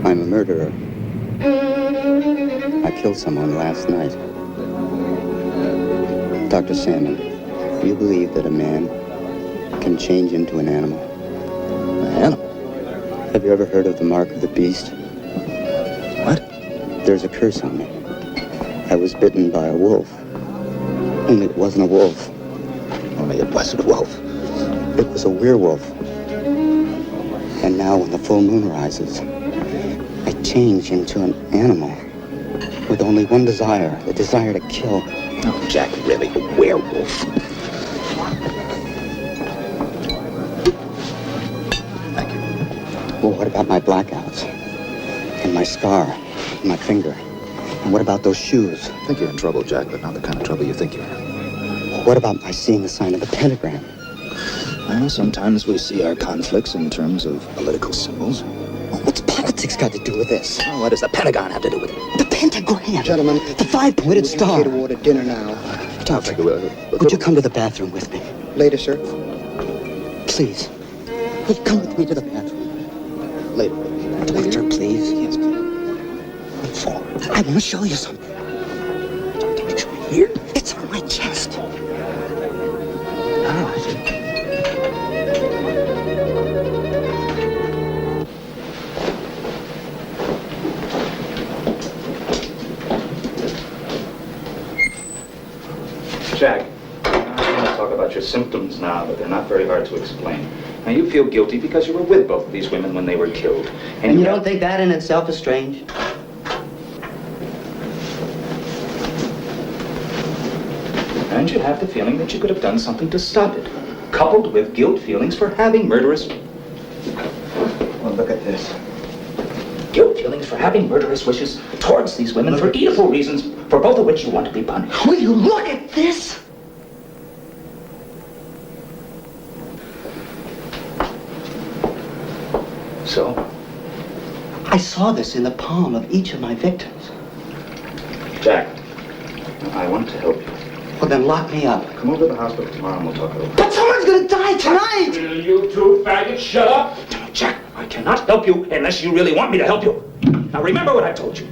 I'm a murderer. I killed someone last night. Dr. Salmon, do you believe that a man can change into an animal? An animal? Have you ever heard of the mark of the beast? What? There's a curse on me. I was bitten by a wolf. Only it wasn't a wolf. Only it wasn't a wolf. It was a werewolf. And now when the full moon rises, I change into an animal with only one desire, the desire to kill. Oh, Jack, really, a werewolf. Thank you. Well, what about my blackouts? And my scar? And my finger? And what about those shoes? I think you're in trouble, Jack, but not the kind of trouble you think you're in. What about my seeing the sign of the pentagram? Well, sometimes we see our conflicts in terms of political symbols. What's politics got to do with this? Oh, what does the Pentagon have to do with it? The pentagram! Gentlemen, the five-pointed star! Would you order dinner now? Doctor, would you come to the bathroom with me? Later, sir. Please. Will you come with me to the bathroom? Later. Doctor, please. Yes, please. I want to show you something. It's right here. It's on my chest. Ah, I see. Jack, I want to talk about your symptoms now, but they're not very hard to explain. Now, you feel guilty because you were with both of these women when they were killed. And you don't think that in itself is strange? And you have the feeling that you could have done something to stop it, coupled with guilt feelings for having murderous... Well, look at this. Guilt feelings for having murderous wishes towards these women for evil reasons, for both of which you want to be punished. Will you look at this? So? I saw this in the palm of each of my victims. Jack, I want to help you. Well, then lock me up. Come over to the hospital tomorrow and we'll talk it over. But someone's gonna die tonight! Will you two faggots shut up? Jack, I cannot help you unless you really want me to help you. Now remember what I told you.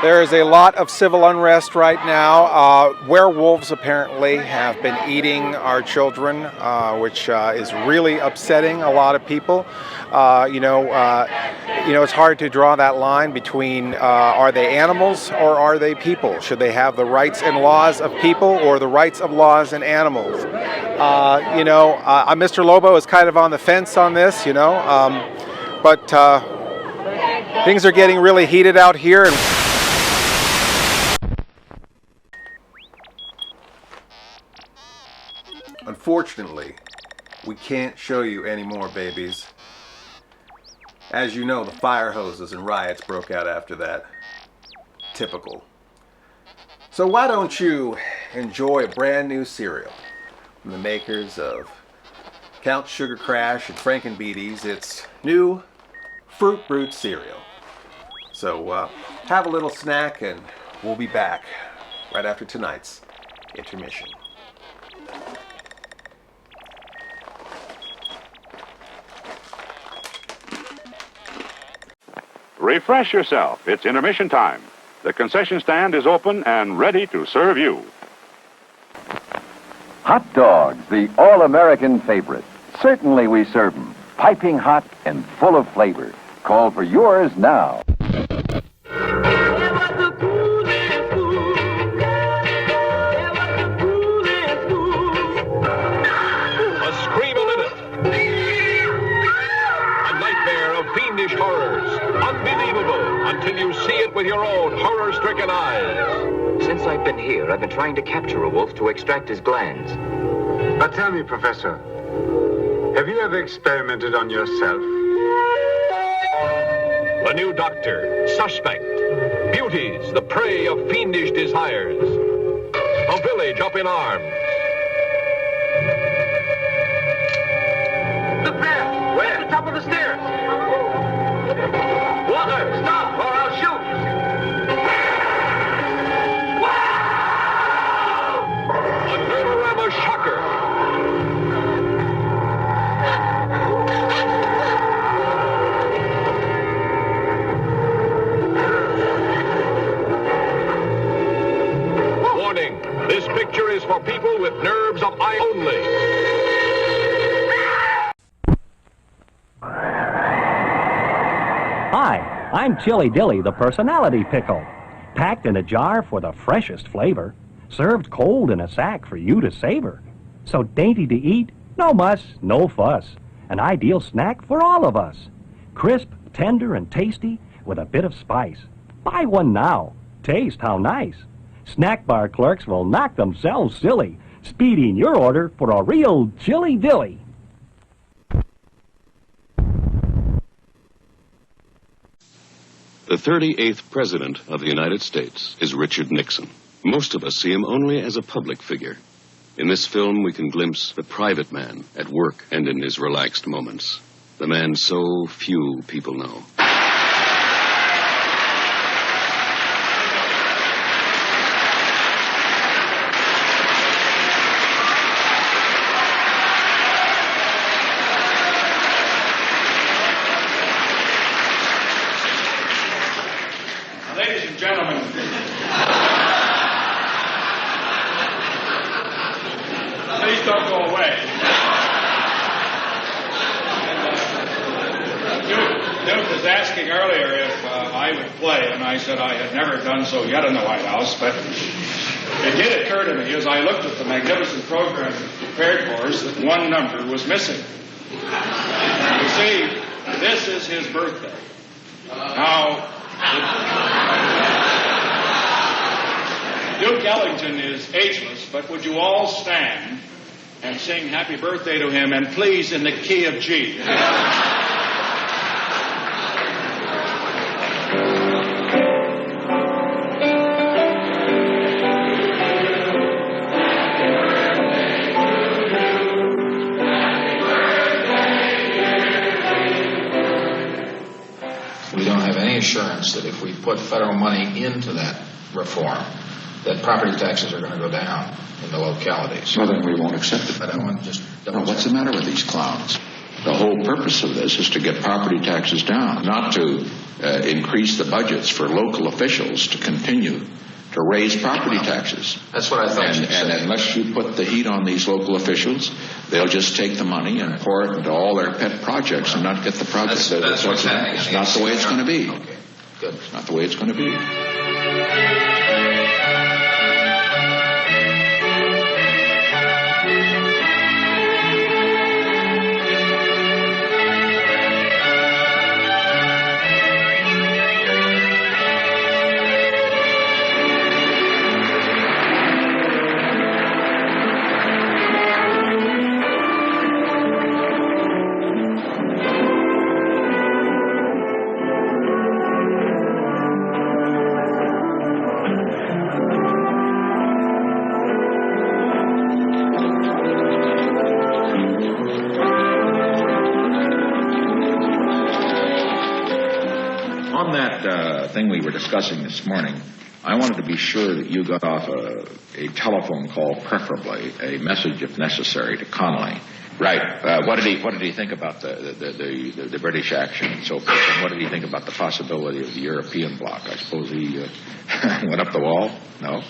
There is a lot of civil unrest right now. Werewolves apparently have been eating our children, which is really upsetting a lot of people. It's hard to draw that line between are they animals or are they people? Should they have the rights and laws of people or the rights of laws and animals? Mr. Lobo is kind of on the fence on this, but things are getting really heated out here. And unfortunately, we can't show you any more babies. As you know, the fire hoses and riots broke out after that. Typical. So why don't you enjoy a brand new cereal from the makers of Count Sugar Crash and Frankenbeaties. It's new Fruit Brute cereal. So have a little snack and we'll be back right after tonight's intermission. Refresh yourself. It's intermission time. The concession stand is open and ready to serve you. Hot dogs, the all-American favorite. Certainly we serve them. Piping hot and full of flavor. Call for yours now. A scream of it. A nightmare of fiendish horrors. Unbelievable until you see it with your own horror-stricken eyes. Since I've been here, I've been trying to capture a wolf to extract his glands. Now tell me, Professor, have you ever experimented on yourself? The new doctor, suspect. Beauties, the prey of fiendish desires. A village up in arms. Look there! Where? At the top of the stairs! Walter, stop, or I'll shoot! A Nerdorama shocker. Warning, this picture is for people with nerves of eye only. Hi, I'm Chili Dilly, the personality pickle. Packed in a jar for the freshest flavor. Served cold in a sack for you to savor. So dainty to eat, no muss, no fuss. An ideal snack for all of us. Crisp, tender, and tasty with a bit of spice. Buy one now. Taste how nice. Snack bar clerks will knock themselves silly, speeding your order for a real Chili Dilly. The 38th President of the United States is Richard Nixon. Most of us see him only as a public figure. In this film, we can glimpse the private man at work and in his relaxed moments. The man so few people know. Ladies and gentlemen, please don't go away. Duke was asking earlier if I would play, and I said I had never done so yet in the White House, but it did occur to me as I looked at the magnificent program prepared for us that one number was missing. You see, this is his birthday. Now, Duke Ellington is ageless, but would you all stand and sing happy birthday to him, and please in the key of G. We don't have any assurance that if we put federal money into that reform, that property taxes are going to go down in the localities. Well, then we won't accept it. But I want to just... No, what's the matter with these clowns? The whole purpose of this is to get property taxes down, not to increase the budgets for local officials to continue to raise property taxes. That's what I thought you'd say. And unless you put the heat on these local officials, they'll just take the money and pour it into all their pet projects and not get the projects. That's what's happening. It's not the way it's going to be. Okay, good. It's not the way it's going to be. Thing we were discussing this morning, I wanted to be sure that you got off a telephone call, preferably a message if necessary, to Connolly. Right. What did he think about the British action and so forth? And what did he think about the possibility of the European bloc? I suppose he went up the wall? No.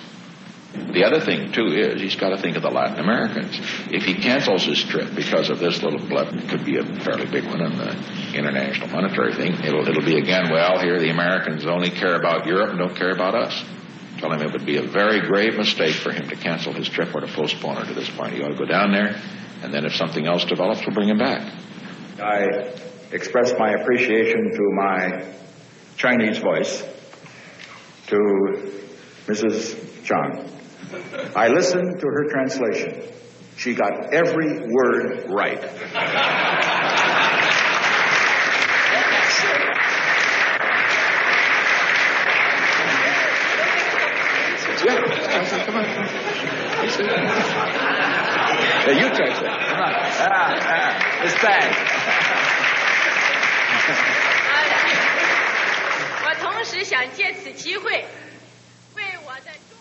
The other thing, too, is he's got to think of the Latin Americans. If he cancels his trip because of this little blip, it could be a fairly big one in the international monetary thing. It'll be again, well, here the Americans only care about Europe and don't care about us. Tell him it would be a very grave mistake for him to cancel his trip or to postpone it to this point. He ought to go down there, and then if something else develops, we'll bring him back. I express my appreciation to my Chinese voice, to Mrs. John, I listened to her translation. She got every word right. Come on. You translate. Come on. It's bad.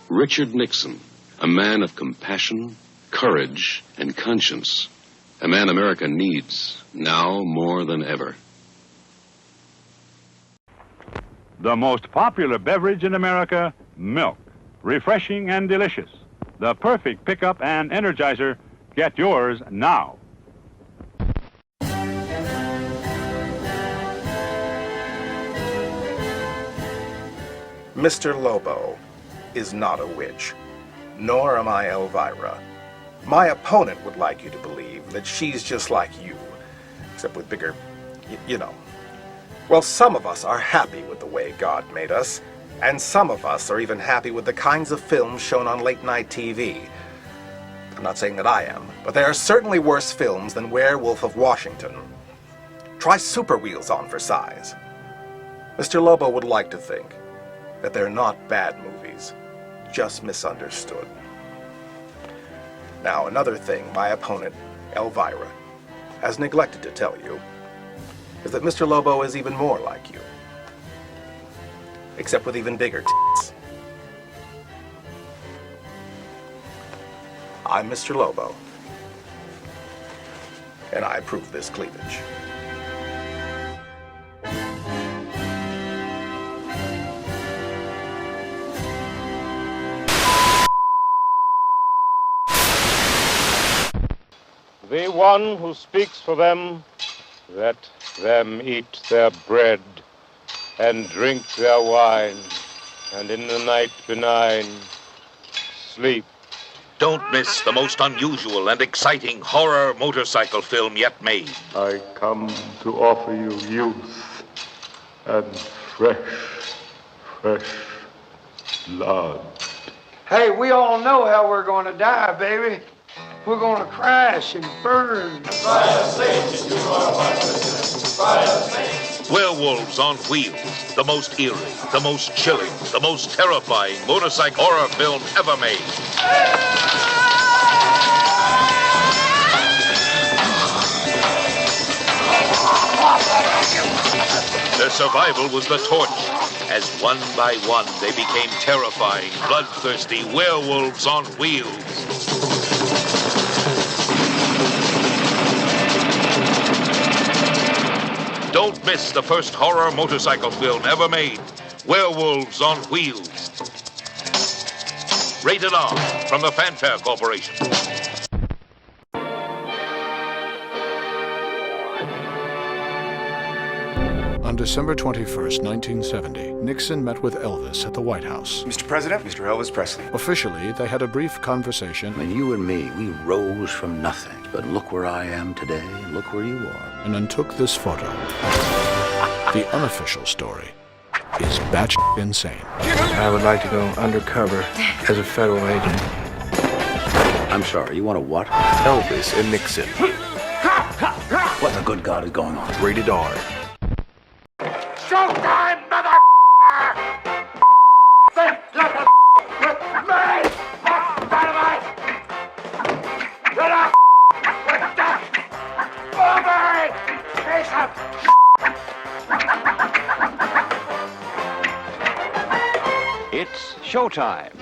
Richard Nixon, a man of compassion, courage, and conscience. A man America needs now more than ever. The most popular beverage in America, milk. Refreshing and delicious. The perfect pickup and energizer. Get yours now. Mr. Lobo is not a witch, nor am I Elvira. My opponent would like you to believe that she's just like you, except with bigger, you know. Well, some of us are happy with the way God made us, and some of us are even happy with the kinds of films shown on late-night TV. I'm not saying that I am, but there are certainly worse films than Werewolf of Washington. Try Super Wheels on for size. Mr. Lobo would like to think that they're not bad movies, just misunderstood. Now, another thing my opponent, Elvira, has neglected to tell you is that Mr. Lobo is even more like you, except with even bigger tits. I'm Mr. Lobo, and I approve this cleavage. The one who speaks for them, let them eat their bread and drink their wine, and in the night benign, sleep. Don't miss the most unusual and exciting horror motorcycle film yet made. I come to offer you youth and fresh blood. Hey, we all know how we're going to die, baby. We're going to crash and burn. Werewolves on Wheels, the most eerie, the most chilling, the most terrifying motorcycle horror film ever made. Their survival was the torch, as one by one they became terrifying, bloodthirsty werewolves on wheels. Don't miss the first horror motorcycle film ever made, Werewolves on Wheels. Rated R from the Fanfare Corporation. On December 21st, 1970, Nixon met with Elvis at the White House. Mr. President, Mr. Elvis Presley. Officially, they had a brief conversation. And you and me, we rose from nothing. But look where I am today, look where you are. And then took this photo. The unofficial story is batshit insane. I would like to go undercover as a federal agent. I'm sorry, you want to what? Elvis and Nixon. What in the good God is going on? Rated R. Showtime, mother! Think like a with me! Dynamite! Get up! With that! Bobby! Face up! It's showtime.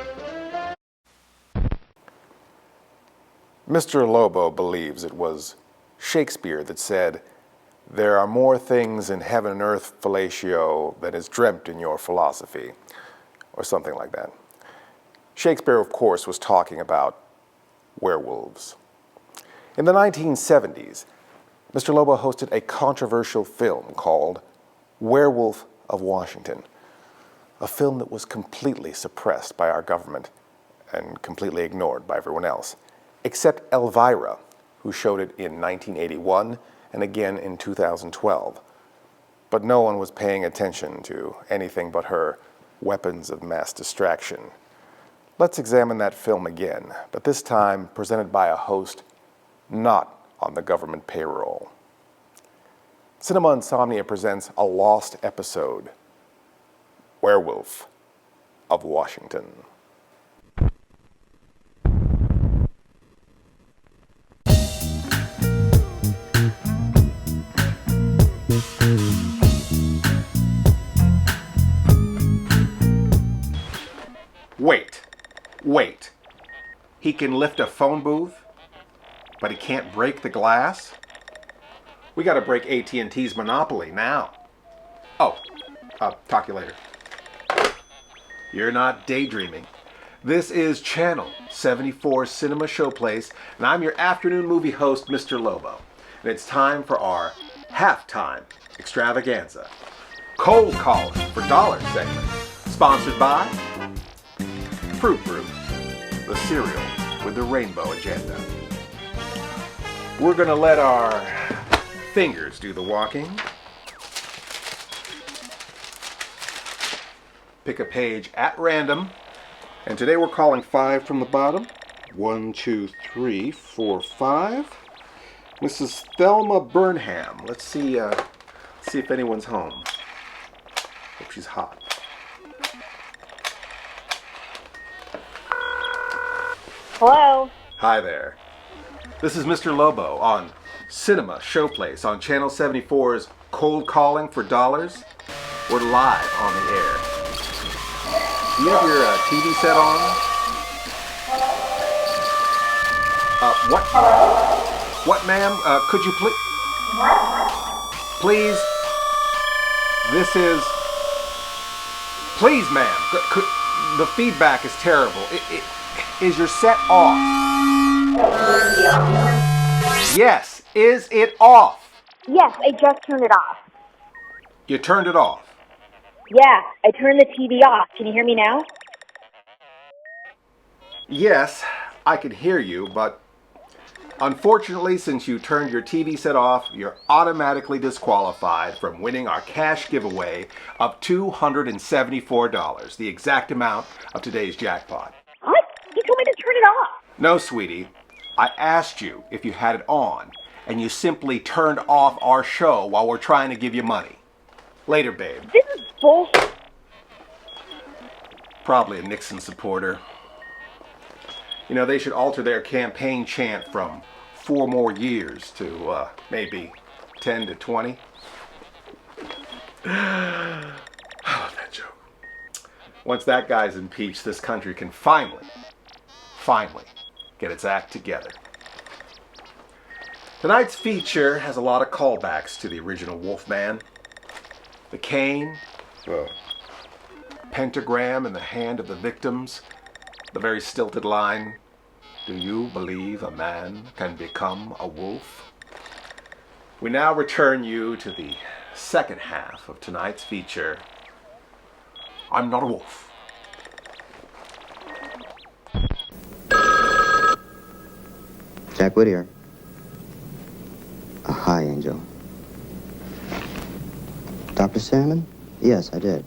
Mr. Lobo believes it was Shakespeare that said, "There are more things in heaven and earth, fellatio, than is dreamt in your philosophy," or something like that. Shakespeare, of course, was talking about werewolves. In the 1970s, Mr. Lobo hosted a controversial film called Werewolf of Washington, a film that was completely suppressed by our government and completely ignored by everyone else, except Elvira, who showed it in 1981 and again in 2012. But no one was paying attention to anything but her weapons of mass distraction, Let's examine that film again, but this time presented by a host not on the government payroll. Cinema Insomnia presents a lost episode, Werewolf of Washington. Wait. He can lift a phone booth, but he can't break the glass? We gotta break AT&T's monopoly now. Oh, talk to you later. You're not daydreaming. This is Channel 74 Cinema Showplace, and I'm your afternoon movie host, Mr. Lobo. And it's time for our halftime extravaganza. Cold Calling for Dollar segment, sponsored by Fruit Brute, the cereal with the rainbow agenda. We're gonna let our fingers do the walking. Pick a page at random, and today we're calling 5 from the bottom. 1, 2, 3, 4, 5. Mrs. Thelma Burnham. Let's see if anyone's home. Hope she's hot. Hello. Hi there. This is Mr. Lobo on Cinema Showplace on Channel 74's Cold Calling for Dollars. We're live on the air. Do you have your TV set on? What, ma'am? Could you please? This is. Please, ma'am. The feedback is terrible. Is your set off? Yes. Is it off? Yes, I just turned it off. You turned it off? Yeah, I turned the TV off. Can you hear me now? Yes, I can hear you, but unfortunately, since you turned your TV set off, you're automatically disqualified from winning our cash giveaway of $274, the exact amount of today's jackpot. What? You told me to turn it off. No, sweetie. I asked you if you had it on, and you simply turned off our show while we're trying to give you money. Later, babe. This is bullshit. Probably a Nixon supporter. You know, they should alter their campaign chant from 4 more years to maybe 10 to 20. I love that joke. Once that guy's impeached, this country can finally get its act together. Tonight's feature has a lot of callbacks to the original Wolfman. The cane, the pentagram in the hand of the victims, the very stilted line, "Do you believe a man can become a wolf?" We now return you to the second half of tonight's feature, I'm Not a Wolf. Jack Whittier. Hi, Angel. Dr. Salmon? Yes, I did.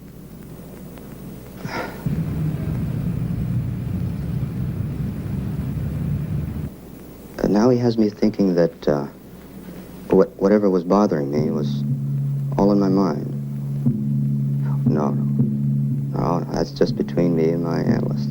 Now he has me thinking that whatever was bothering me was all in my mind. No, that's just between me and my analyst.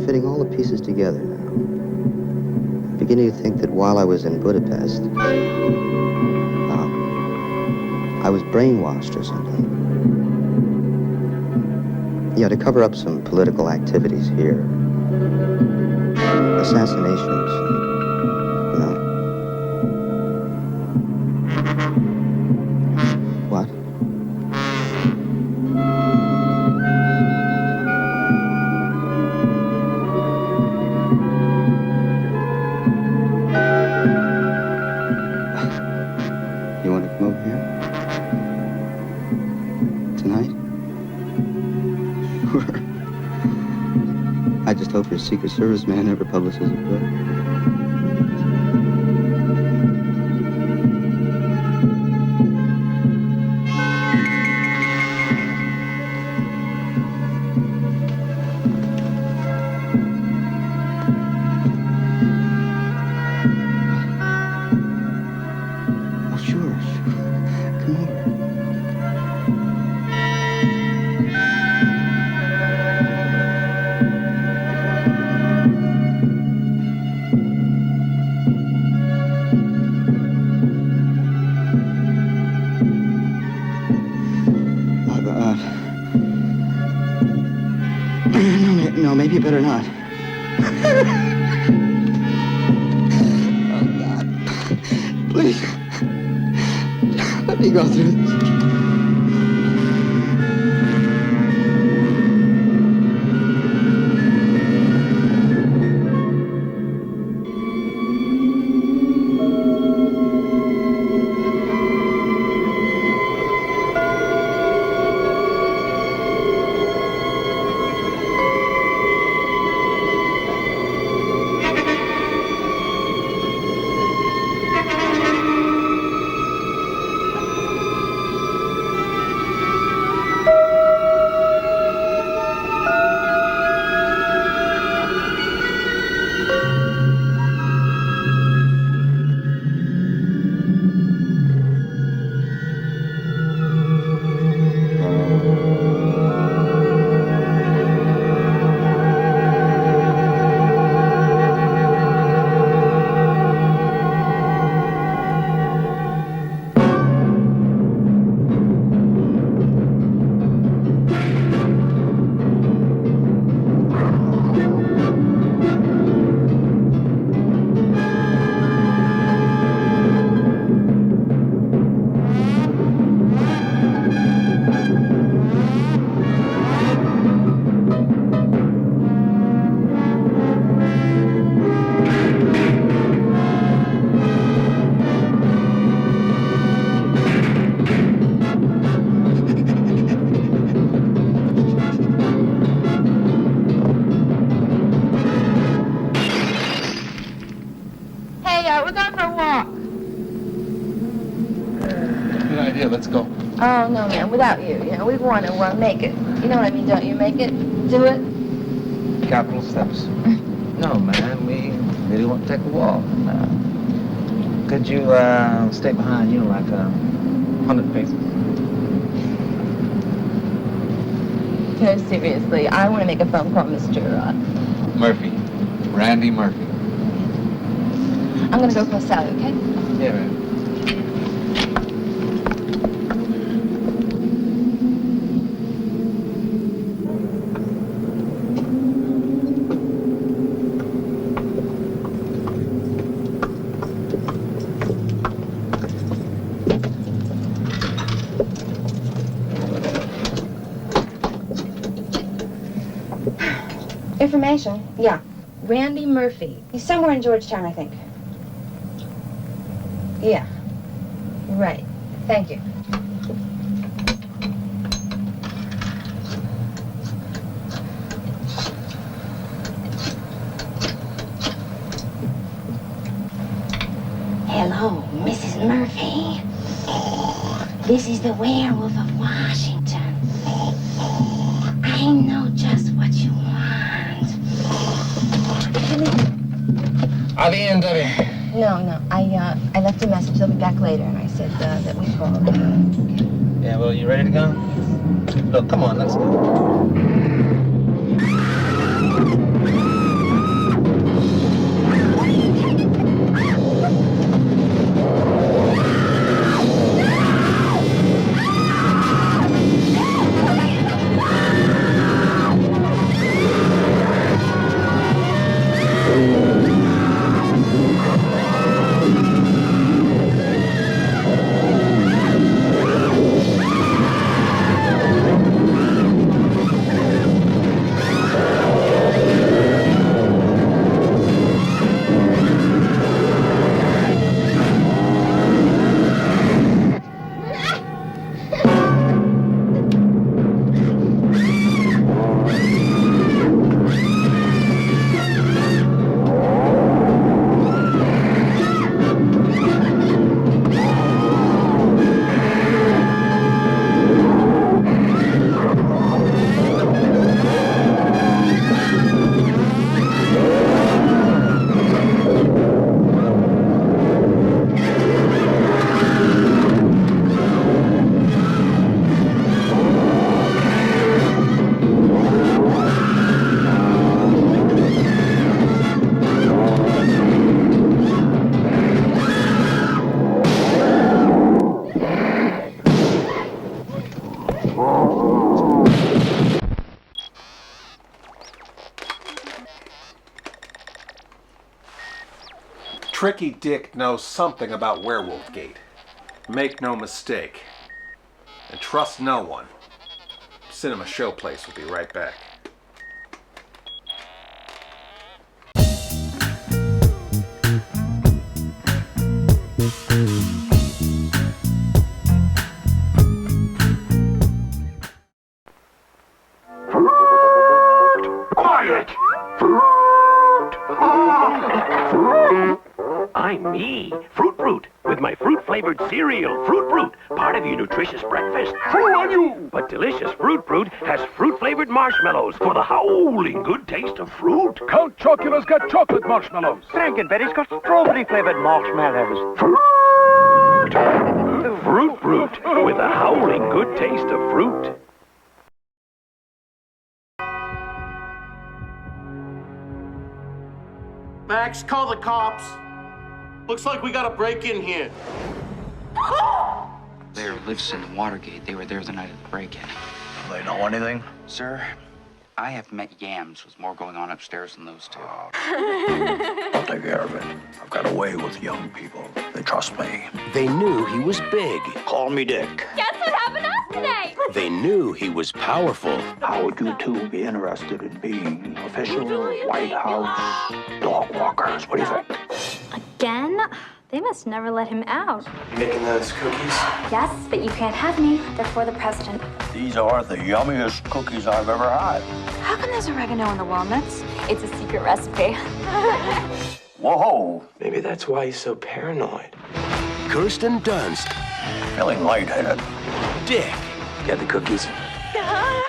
Fitting all the pieces together now. I'm beginning to think that while I was in Budapest, I was brainwashed or something. Yeah, to cover up some political activities here. Assassinations, you know. What? I just hope your Secret Service man never publishes a book. No, maybe you better not. Oh, God. Please. Let me go through this. Let's go. Oh, no, man, without you. You know, we want to make it. You know what I mean, don't you? Make it. Do it. Capital steps. No, man, we really want to take a walk. Could you stay behind, you know, like 100 paces? No, seriously, I want to make a phone call, Mr. Murphy. Randy Murphy. I'm going to go for Sally, okay? Yeah, man. Information? Yeah. Randy Murphy. He's somewhere in Georgetown, I think. Yeah. Right. Thank you. Hello, Mrs. Murphy. This is the Werewolf of Washington. I know just what you want. Are they in, Debbie? No. I left a message. They'll be back later, and I said that we called. Yeah, well, you ready to go? Look, come on, let's go. Tricky Dick knows something about WEREWOLFGATE. Make no mistake. And trust no one. Cinema Showplace will be right back. Quiet! I'm me, Fruit Brute, with my fruit-flavored cereal, Fruit Brute, part of your nutritious breakfast. Fool on you! But delicious Fruit Brute has fruit-flavored marshmallows for the howling good taste of fruit. Count Chocula's got chocolate marshmallows. Frankenberry's got strawberry-flavored marshmallows. Fruit Brute, with the howling good taste of fruit. Max, call the cops. Looks like we got a break-in here. There lives in Watergate. They were there the night of the break-in. Do they know anything? Sir, I have met yams with more going on upstairs than those two. I'll take care of it. I've got a way with young people. They trust me. They knew he was big. Call me Dick. Guess what happened to us today? They knew he was powerful. How would you two be interested in being official White House dog walkers? What do you think? Again? They must never let him out. You making those cookies? Yes, but you can't have any. They're for the president. These are the yummiest cookies I've ever had. How come there's oregano in the walnuts? It's a secret recipe. Whoa! Maybe that's why he's so paranoid. Kirsten Dunst. Feeling lightheaded. Dick. Get the cookies. Yeah!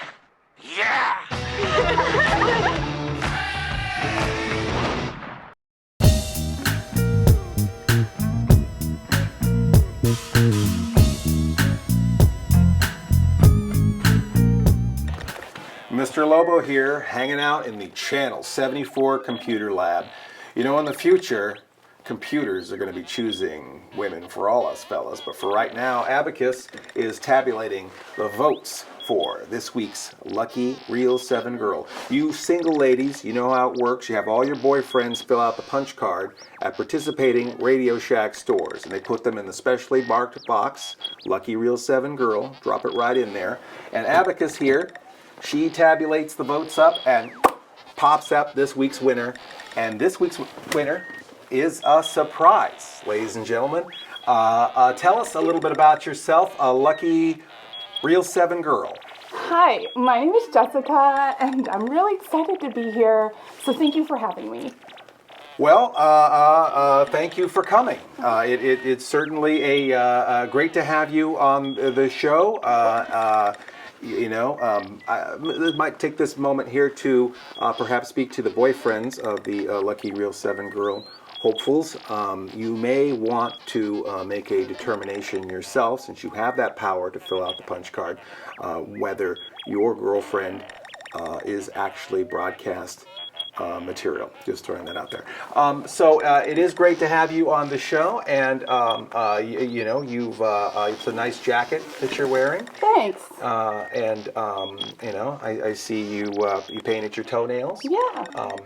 Mr. Lobo here, hanging out in the Channel 74 computer lab. You know, in the future, computers are going to be choosing women for all us fellas, but for right now, Abacus is tabulating the votes for this week's Lucky Real 7 Girl. You single ladies, you know how it works. You have all your boyfriends fill out the punch card at participating Radio Shack stores, and they put them in the specially marked box, Lucky Real 7 Girl, drop it right in there. And Abacus here, she tabulates the votes up and pops up this week's winner. And this week's winner is a surprise, ladies and gentlemen. Tell us a little bit about yourself, a Lucky Real 7 Girl. Hi, my name is Jessica, and I'm really excited to be here, so thank you for having me. Well, thank you for coming. It's certainly a great to have you on the show. I might take this moment here to perhaps speak to the boyfriends of the Lucky Real 7 Girl hopefuls. You may want to make a determination yourself, since you have that power to fill out the punch card, whether your girlfriend is actually broadcast material. Just throwing that out there. So it is great to have you on the show, and it's a nice jacket that you're wearing. Thanks. I see you painted your toenails. Yeah.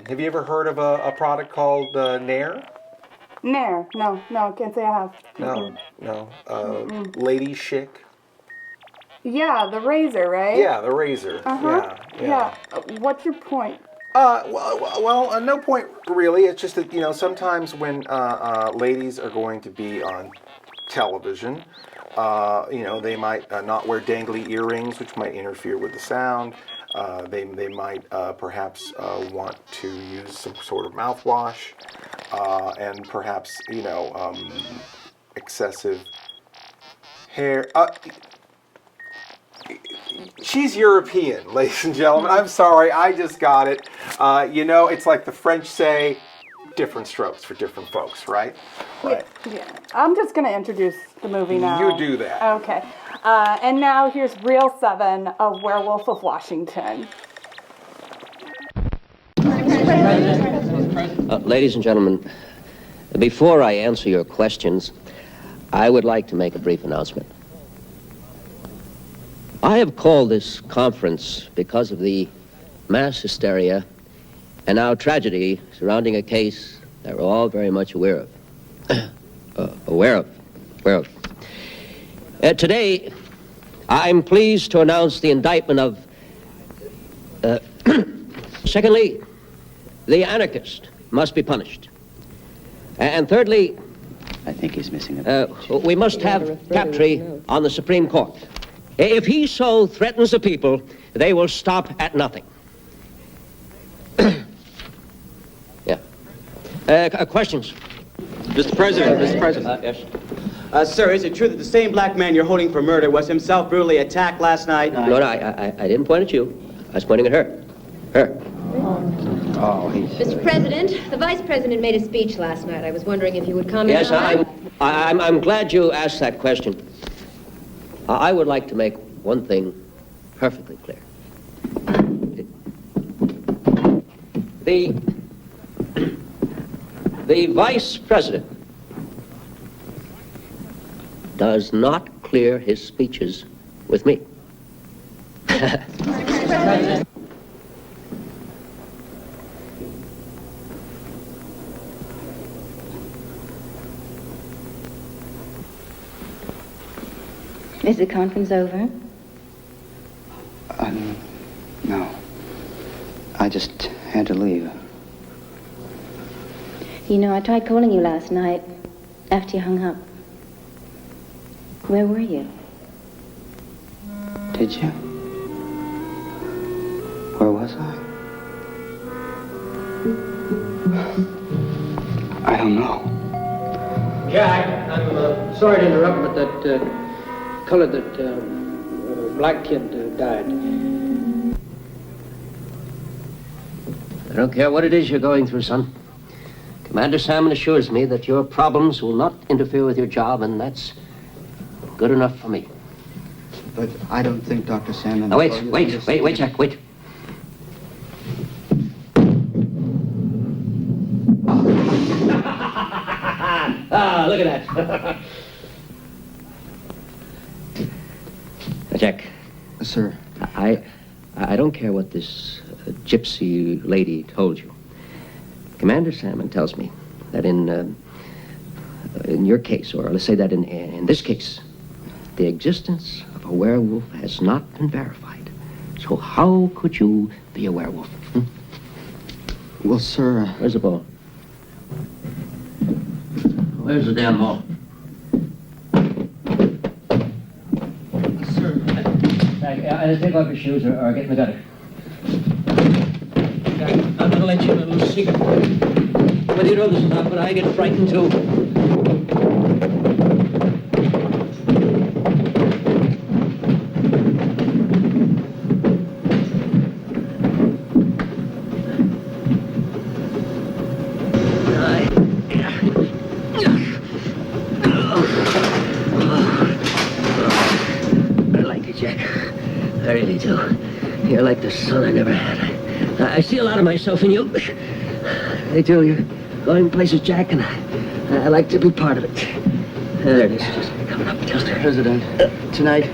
Have you ever heard of a product called Nair? Nair? No, I can't say I have. No. Lady Chic. Yeah, the razor, right? Yeah, the razor. Uh-huh. Yeah. What's your point? Well, no point really. It's just that, sometimes when ladies are going to be on television, they might not wear dangly earrings, which might interfere with the sound. They might perhaps want to use some sort of mouthwash, and perhaps, excessive hair. She's European, ladies and gentlemen. I'm sorry, I just got it. It's like the French say, different strokes for different folks, right? Right. Yeah. I'm just going to introduce the movie now. You do that. Okay. And now here's Reel 7 of Werewolf of Washington. Ladies and gentlemen, before I answer your questions, I would like to make a brief announcement. I have called this conference because of the mass hysteria and now tragedy surrounding a case that we're all very much aware of. Aware of. Today, I'm pleased to announce the indictment of... Secondly, the anarchist must be punished. And thirdly... I think he's missing a... we must have Captree on the Supreme Court. If he so threatens the people, they will stop at nothing. Yeah. Questions? Mr. President, Yes. Sir, is it true that the same black man you're holding for murder was himself brutally attacked last night? No, I didn't point at you. I was pointing at her. Her. Oh, he's... Mr. President, the Vice President made a speech last night. I was wondering if you would comment Yes, on it. I'm glad you asked that question. I would like to make one thing perfectly clear. The Vice President does not clear his speeches with me. Is the conference over? No. I just had to leave. You know, I tried calling you last night after you hung up. Where were you? Did you? Where was I? I don't know. Jack, I'm sorry to interrupt, but that black kid died. I don't care what it is you're going through, son. Commander Salmon assures me that your problems will not interfere with your job, and that's good enough for me. But I don't think Dr. Salmon... Now, wait, Jack, wait. Look at that. Jack. Sir. I don't care what this gypsy lady told you. Commander Salmon tells me that in your case, or let's say that in this case, the existence of a werewolf has not been verified. So how could you be a werewolf? Well, sir... Where's the ball? Where's the damn ball? Sir... Take off your shoes or get in the gutter. I'm gonna let you in a little secret. Whether you know this or not, but I get frightened too. I like you, Jack. I really do. You're like the son I never had. I see a lot of myself in you. They do. You're going places, Jack, and I like to be part of it. There it is, just coming up. Mr. President, tonight,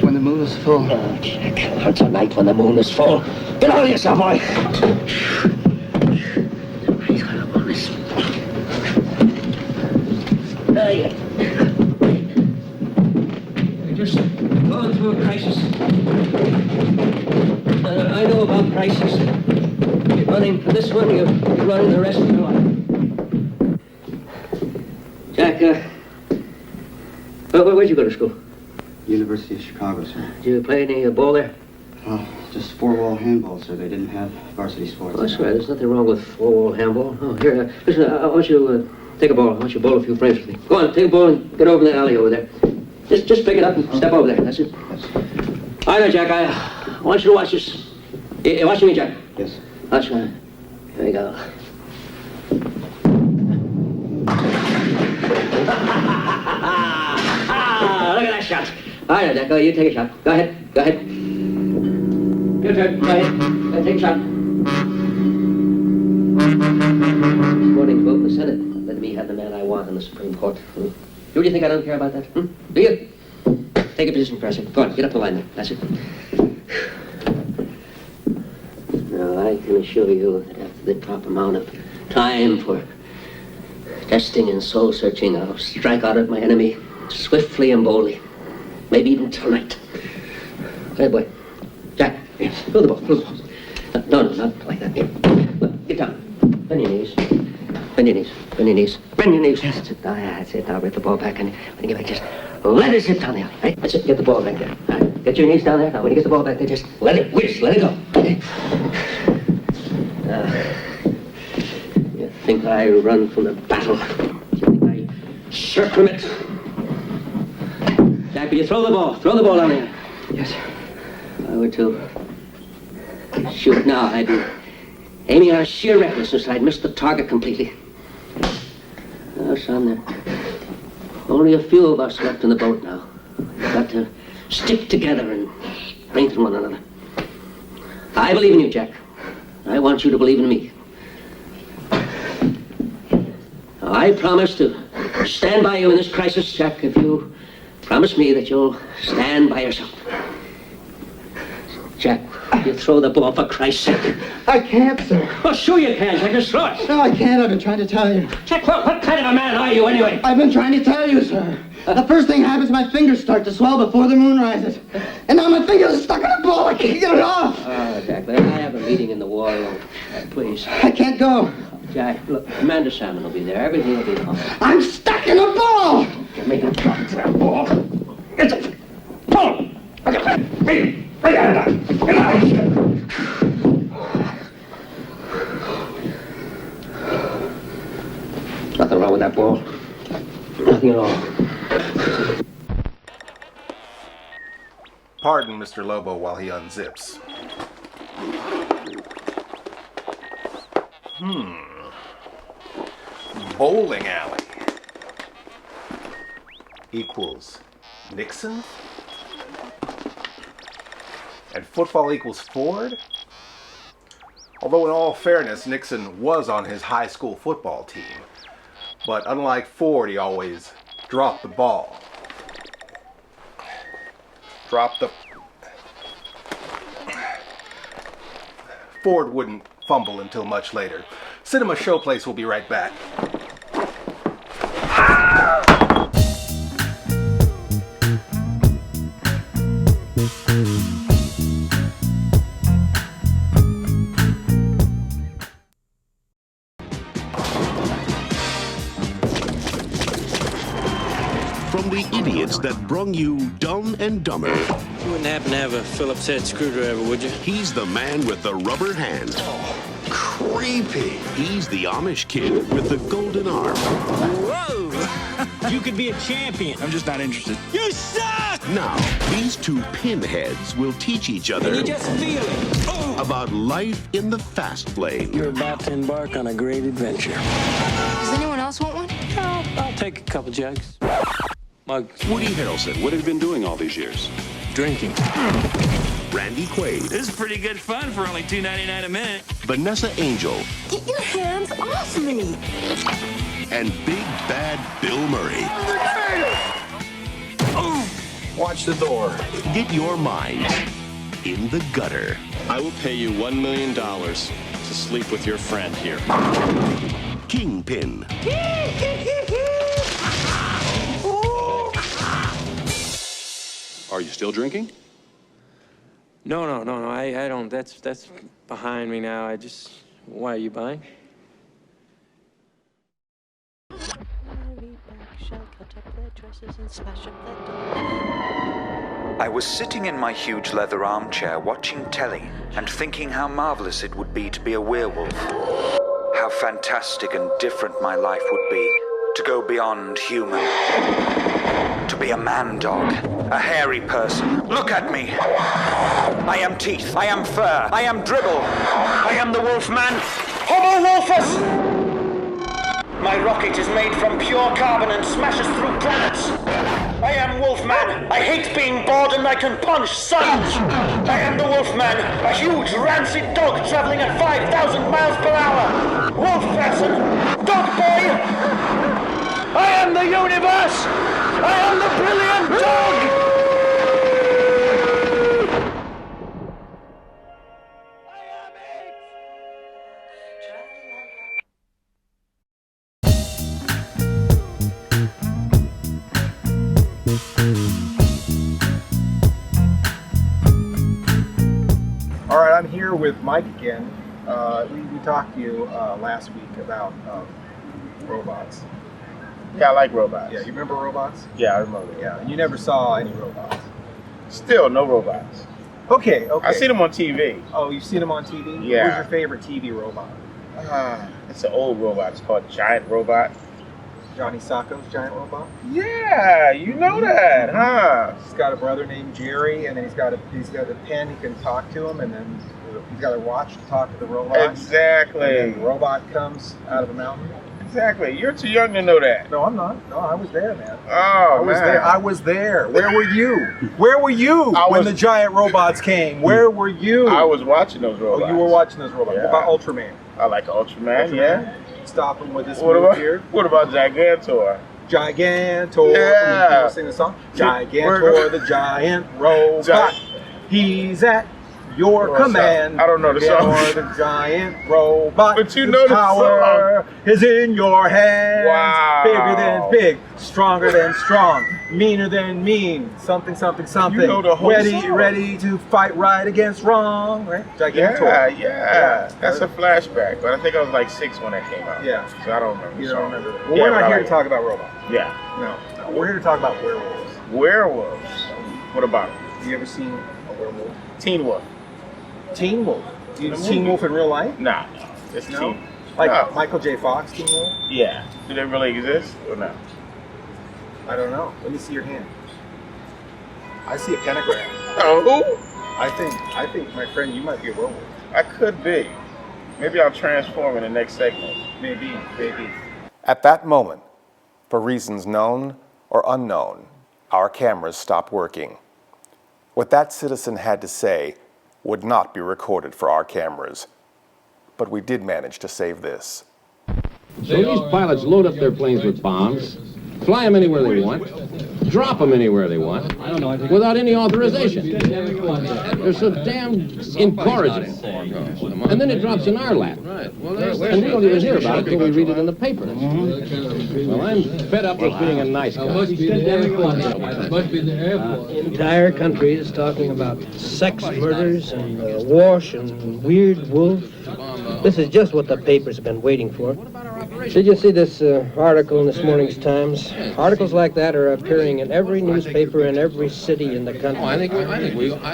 when the moon is full... Oh, Jack, tonight when the moon is full. Get on yourself, boy. He's got up on this. You're just going through a crisis. I know about crises. You're running for this one, you're running the rest of your life. Jack, where'd you go to school? University of Chicago, sir. Did you play any ball there? Just four-wall handball, sir. They didn't have varsity sports. Oh, that's right. There's nothing wrong with four-wall handball. Oh, here, listen, I want you to take a ball. I want you to bowl a few frames with me. Go on, take a ball and get over in that alley over there. Just pick it up and step over there. That's it. All right, Jack, I want you to watch this. You're watching me, Jack? Yes. Watch me. Here we go. Look at that shot. All right, Jack, you take a shot. Go ahead. Your turn. Go ahead. Take a shot. This morning's vote in the Senate let me have the man I want in the Supreme Court. Do you think I don't care about that? Do you? Take a position, President. Go on, get up the line there. That's it. Now, I can assure you that after the proper amount of time for Testing and soul-searching, I'll strike out at my enemy swiftly and boldly. Maybe even tonight. Hey, boy. Jack, here, throw the ball, throw the ball. No, not like that. Here. Look, get down. Bend your knees. Bend your knees. Bend your knees. Bend your knees. That's it. That's it. Now, get the ball back, and when you get back, just let it sit down there, right? That's it. Get the ball back there. All right. Get your knees down there. Now, when you get the ball back there, just let it whiz. Let it go. Okay. You think I run from the battle? You think I shirk from it? Jack, will you throw the ball? Throw the ball down there. Yes. If I were to shoot now, I'd be aiming out of sheer recklessness. I'd miss the target completely. Oh, son, there are only a few of us left in the boat now. We've got to stick together and strengthen one another. I believe in you, Jack. I want you to believe in me. Now, I promise to stand by you in this crisis, Jack, if you promise me that you'll stand by yourself. Jack, you throw the ball for Christ's sake. I can't, sir. Oh, sure you can, Jack. Just throw it. No, I can't. I've been trying to tell you. Jack, what kind of a man are you, anyway? I've been trying to tell you, sir. The first thing happens, my fingers start to swell before the moon rises. And now my fingers are stuck in a ball. I can't get it off. Oh, Jack, I have a meeting in the war room. Please. I can't go. Jack, look, Commander Salmon will be there. Everything will be fine. I'm stuck in a ball. Okay, make a drop to that ball. It's a pull. Okay. Get out. Nothing wrong with that ball. Nothing at all. Pardon Mr. Lobo while he unzips. Bowling alley equals Nixon? And football equals Ford? Although in all fairness, Nixon was on his high school football team. But unlike Ford, he always dropped the ball. Ford wouldn't fumble until much later. Cinema Showplace will be right back. From the idiots that brung you Dumb and Dumber. You wouldn't happen to have a Phillips head screwdriver, would you? He's the man with the rubber hand. Oh, creepy. He's the Amish kid with the golden arm. Whoa! You could be a champion. I'm just not interested. You suck! Now, these two pinheads will teach each other You just feel it. about life in the fast lane. You're about to embark on a great adventure. Does anyone else want one? No, I'll take a couple jugs. Mugs. Woody Harrelson. What have you been doing all these years? Drinking. Randy Quaid. This is pretty good fun for only $2.99 a minute. Vanessa Angel. Get your hands off me! And Big Bad Bill Murray. Watch the door. Get your mind in the gutter. I will pay you $1 million to sleep with your friend here. Kingpin. Are you still drinking? No, I don't. That's behind me now. Why are you buying? I was sitting in my huge leather armchair watching telly and thinking how marvelous it would be to be a werewolf. How fantastic and different my life would be to go beyond human. To be a man-dog, a hairy person. Look at me. I am teeth, I am fur, I am dribble. I am the Wolfman. Homo Wolfus! My rocket is made from pure carbon and smashes through planets. I am Wolfman. I hate being bored and I can punch suns. I am the Wolfman, a huge rancid dog traveling at 5,000 miles per hour. Wolf person, dog boy. I am the universe. I am the brilliant dog. Mike again. We talked to you last week about robots. Yeah, I like robots. Yeah, you remember robots? Yeah, I remember. Yeah, and you never saw any robots. Still, no robots. Okay. I seen them on TV. Oh, you've seen them on TV? Yeah. Who's your favorite TV robot? It's an old robot. It's called Giant Robot. Johnny Sacco's Giant Robot? Yeah, you know that, huh? He's got a brother named Jerry, and then he's got a pen. He can talk to him, and then he's got a watch to talk to the robot. Exactly. And then the robot comes out of a mountain. Exactly. You're too young to know that. No, I'm not. No, I was there, man. Oh, I was there. Where were you? Where were you when the giant robots came? Where were you? I was watching those robots. Oh, you were watching those robots. Yeah. What about Ultraman? I like Ultraman, yeah. Stop him with this What move about, here. What about Gigantor? Gigantor. Yeah. You wanna sing the song? Gigantor, the giant robot. He's at your command. I don't know the song. You're the giant robot. But you know the power is in your hands. Wow. Bigger than big, stronger than strong, meaner than mean. Something, something, something. You know the whole song. Ready to fight right against wrong. Right? Gigantor. Yeah. That's a flashback. But I think I was like 6 when that came out. Yeah. So I don't remember. You don't remember. Well, we're not here to talk about robots. Yeah. No. We're here to talk about werewolves. Werewolves. What about them? Have you ever seen a werewolf? Teen Wolf. Teen Wolf? You Teen Wolf in real life? Nah. It's No? Teen. Like No. Michael J. Fox, Teen Wolf? Yeah. Do they really exist or not? I don't know. Let me see your hand. I see a pentagram. Oh? I think, my friend, you might be a werewolf. I could be. Maybe I'll transform in the next segment. Maybe. At that moment, for reasons known or unknown, our cameras stopped working. What that citizen had to say would not be recorded for our cameras, but we did manage to save this. So these pilots load up their planes with bombs, fly them anywhere they want, drop them anywhere they want, without any authorization. They're so damn encouraging. And then it drops in our lap. And we don't even hear about it until we read it in the paper. Well, I'm fed up with being a nice guy. Entire country is talking about sex murders and wash and weird wolf. This is just what the papers have been waiting for. Did you see this article in this morning's Times? Articles like that are appearing in every newspaper in every city in the country. Oh, I think we ought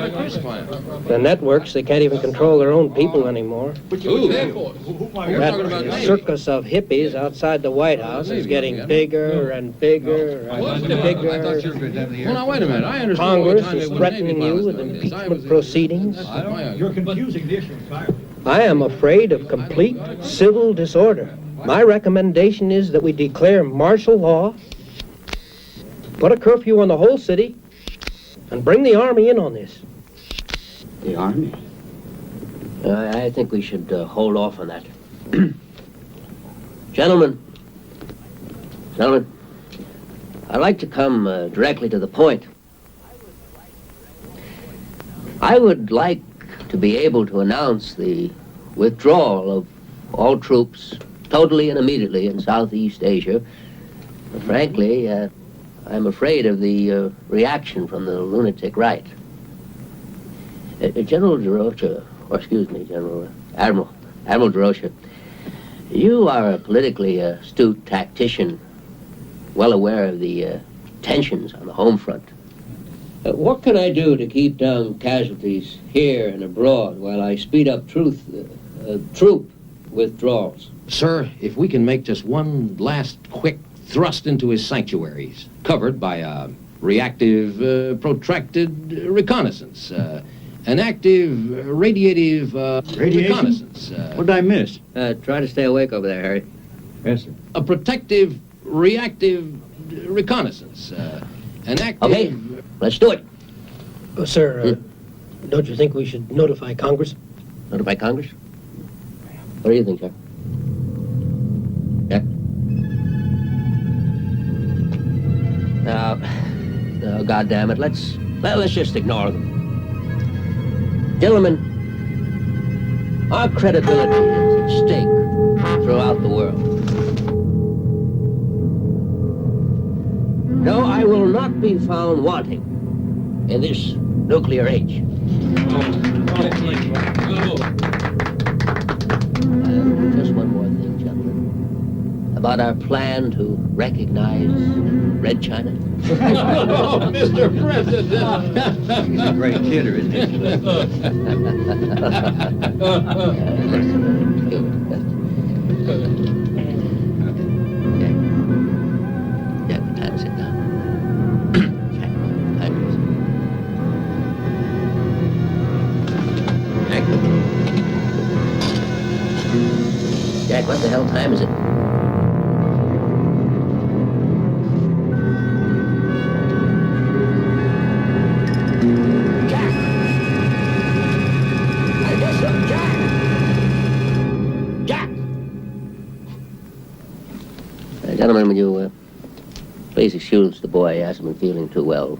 to crucify them. The networks, they can't even control their own people anymore. Ooh, That circus of hippies outside the White House is getting bigger and bigger and bigger. Well, now, wait a minute. I understand. Congress is threatening you with impeachment proceedings. You're confusing the issue entirely. I am afraid of complete civil disorder. My recommendation is that we declare martial law, put a curfew on the whole city, and bring the Army in on this. The Army? I think we should hold off on that. Gentlemen, I'd like to come directly to the point. I would like to be able to announce the withdrawal of all troops totally and immediately in Southeast Asia. But frankly, I'm afraid of the reaction from the lunatic right. General DeRocha, or excuse me, Admiral DeRocha, you are a politically astute tactician, well aware of the tensions on the home front. What can I do to keep down casualties here and abroad while I speed up troop withdrawals? Sir, if we can make just one last quick thrust into his sanctuaries, covered by a reactive, protracted reconnaissance, an active, radiative reconnaissance. What did I miss? Try to stay awake over there, Harry. Yes, sir. A protective, reactive reconnaissance, an active... Okay, let's do it. Sir, don't you think we should notify Congress? Notify Congress? What do you think, sir? Yeah? No, goddamn it, let's just ignore them. Gentlemen, our credibility is at stake throughout the world. No, I will not be found wanting in this nuclear age. Just one more thing, gentlemen. About our plan to recognize Red China. Oh, Mr. President! He's a great kidder, isn't Jack, time to sit down. Jack, time to sit. Jack, what the hell time is it? Gentlemen, will you please excuse the boy? He hasn't been feeling too well.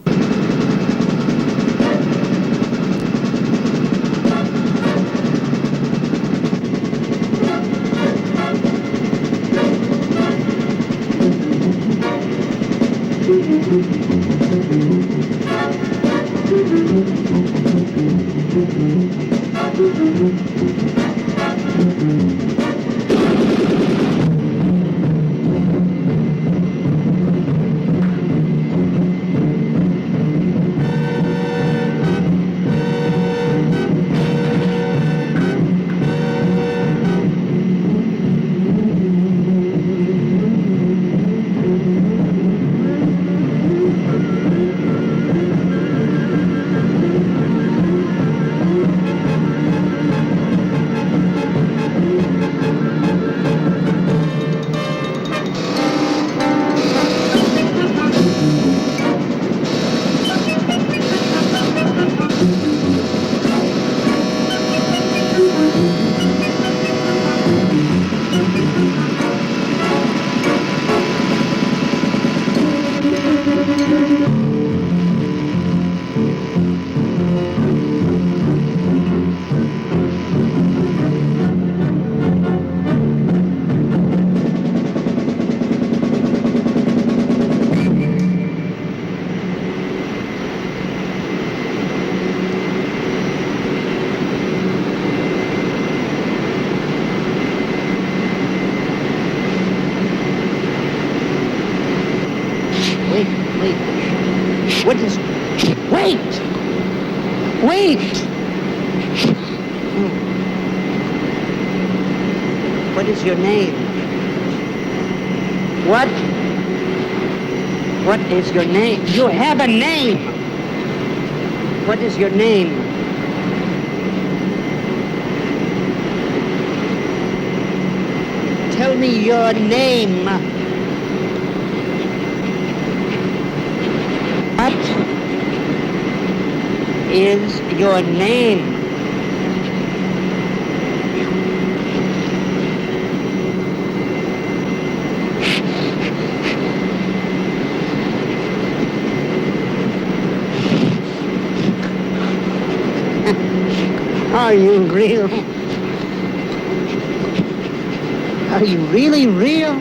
What is... Wait! Wait! What is your name? What? What is your name? You have a name! What is your name? Tell me your name. What is your name? Are you real? Are you really real?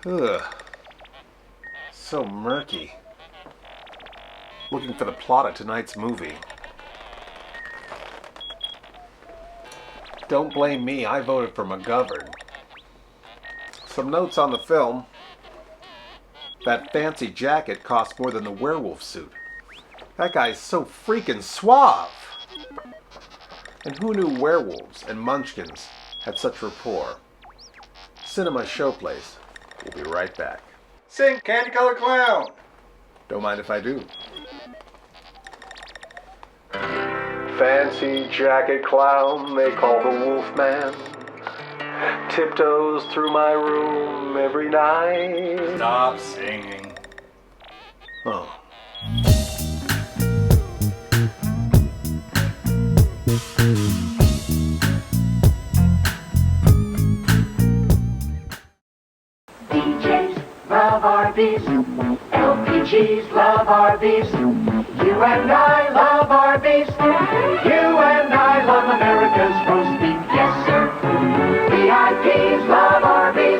Ugh. So murky. Looking for the plot of tonight's movie. Don't blame me, I voted for McGovern. Some notes on the film. That fancy jacket cost more than the werewolf suit. That guy's so freaking suave. And who knew werewolves and munchkins had such rapport? Cinema Showplace. We'll be right back. Sing Candy Color Clown. Don't mind if I do. Fancy jacket clown, they call the wolf man. Tiptoes through my room every night. Stop singing. Oh. DJs love RVs. LPGs love RVs. You and I love RVs. You and I love America's roast beef. Yes, sir. VIPs love RVs.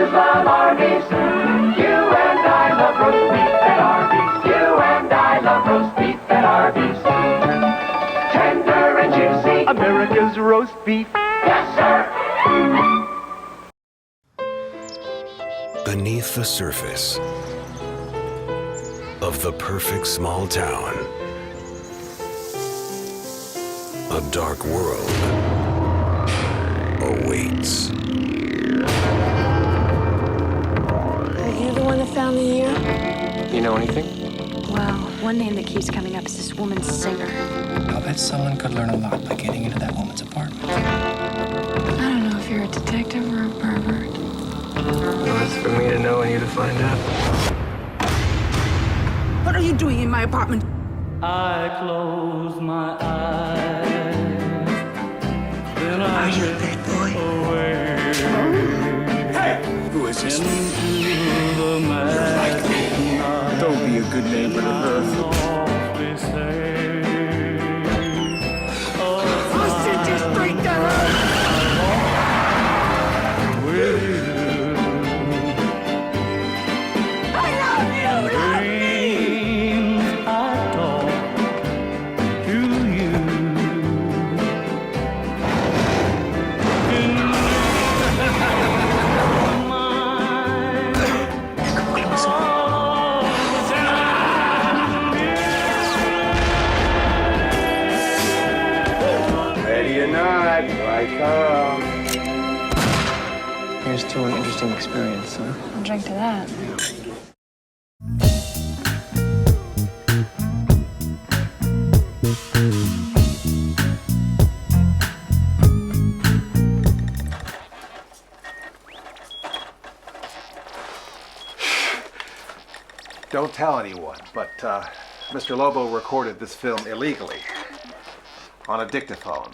Texas love Arby's. You and I love roast beef at Arby's. You and I love roast beef at Arby's. Tender and juicy. America's roast beef. Yes, sir. Beneath the surface of the perfect small town, a dark world awaits. Are you the one that found me here? You know anything? Well, one name that keeps coming up is this woman singer. I'll bet someone could learn a lot by getting into that woman's apartment. I don't know if you're a detective or a pervert. Well, it's for me to know and you to find out. What are you doing in my apartment? I close my eyes. Then I Are you a bad boy? Hey! Who is this? Don't be a good neighbor to her. I'll send you straight to her! I love you! Love me! I talk to you. Ready or not, here I come. Here's to an interesting experience, huh? I'll drink to that. Don't tell anyone, but Mr. Lobo recorded this film illegally on a dictaphone,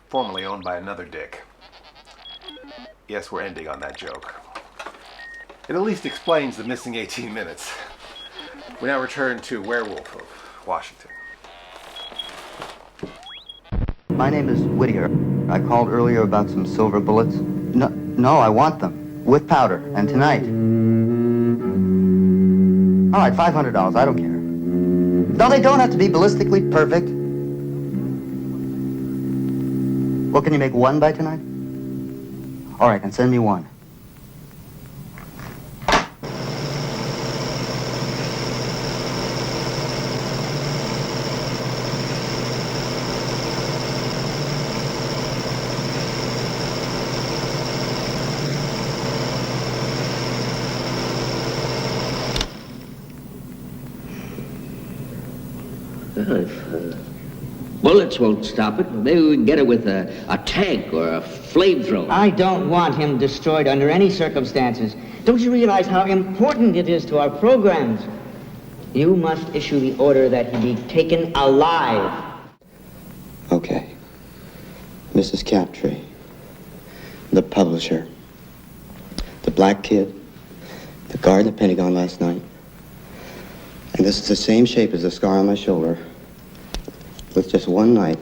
formerly owned by another dick. Yes, we're ending on that joke. It at least explains the missing 18 minutes. We now return to Werewolf of Washington. My name is Whittier. I called earlier about some silver bullets. No, I want them. With powder. And tonight. All right, $500. I don't care. No, they don't have to be ballistically perfect. Well, can you make one by tonight? All right, then send me one. Well, if bullets won't stop it, maybe we can get it with a tank or a flamethrower. I don't want him destroyed under any circumstances. Don't you realize how important it is to our programs? You must issue the order that he be taken alive. Okay. Mrs. Captree, the publisher, the black kid, the guard in the Pentagon last night, and this is the same shape as the scar on my shoulder, with just one knife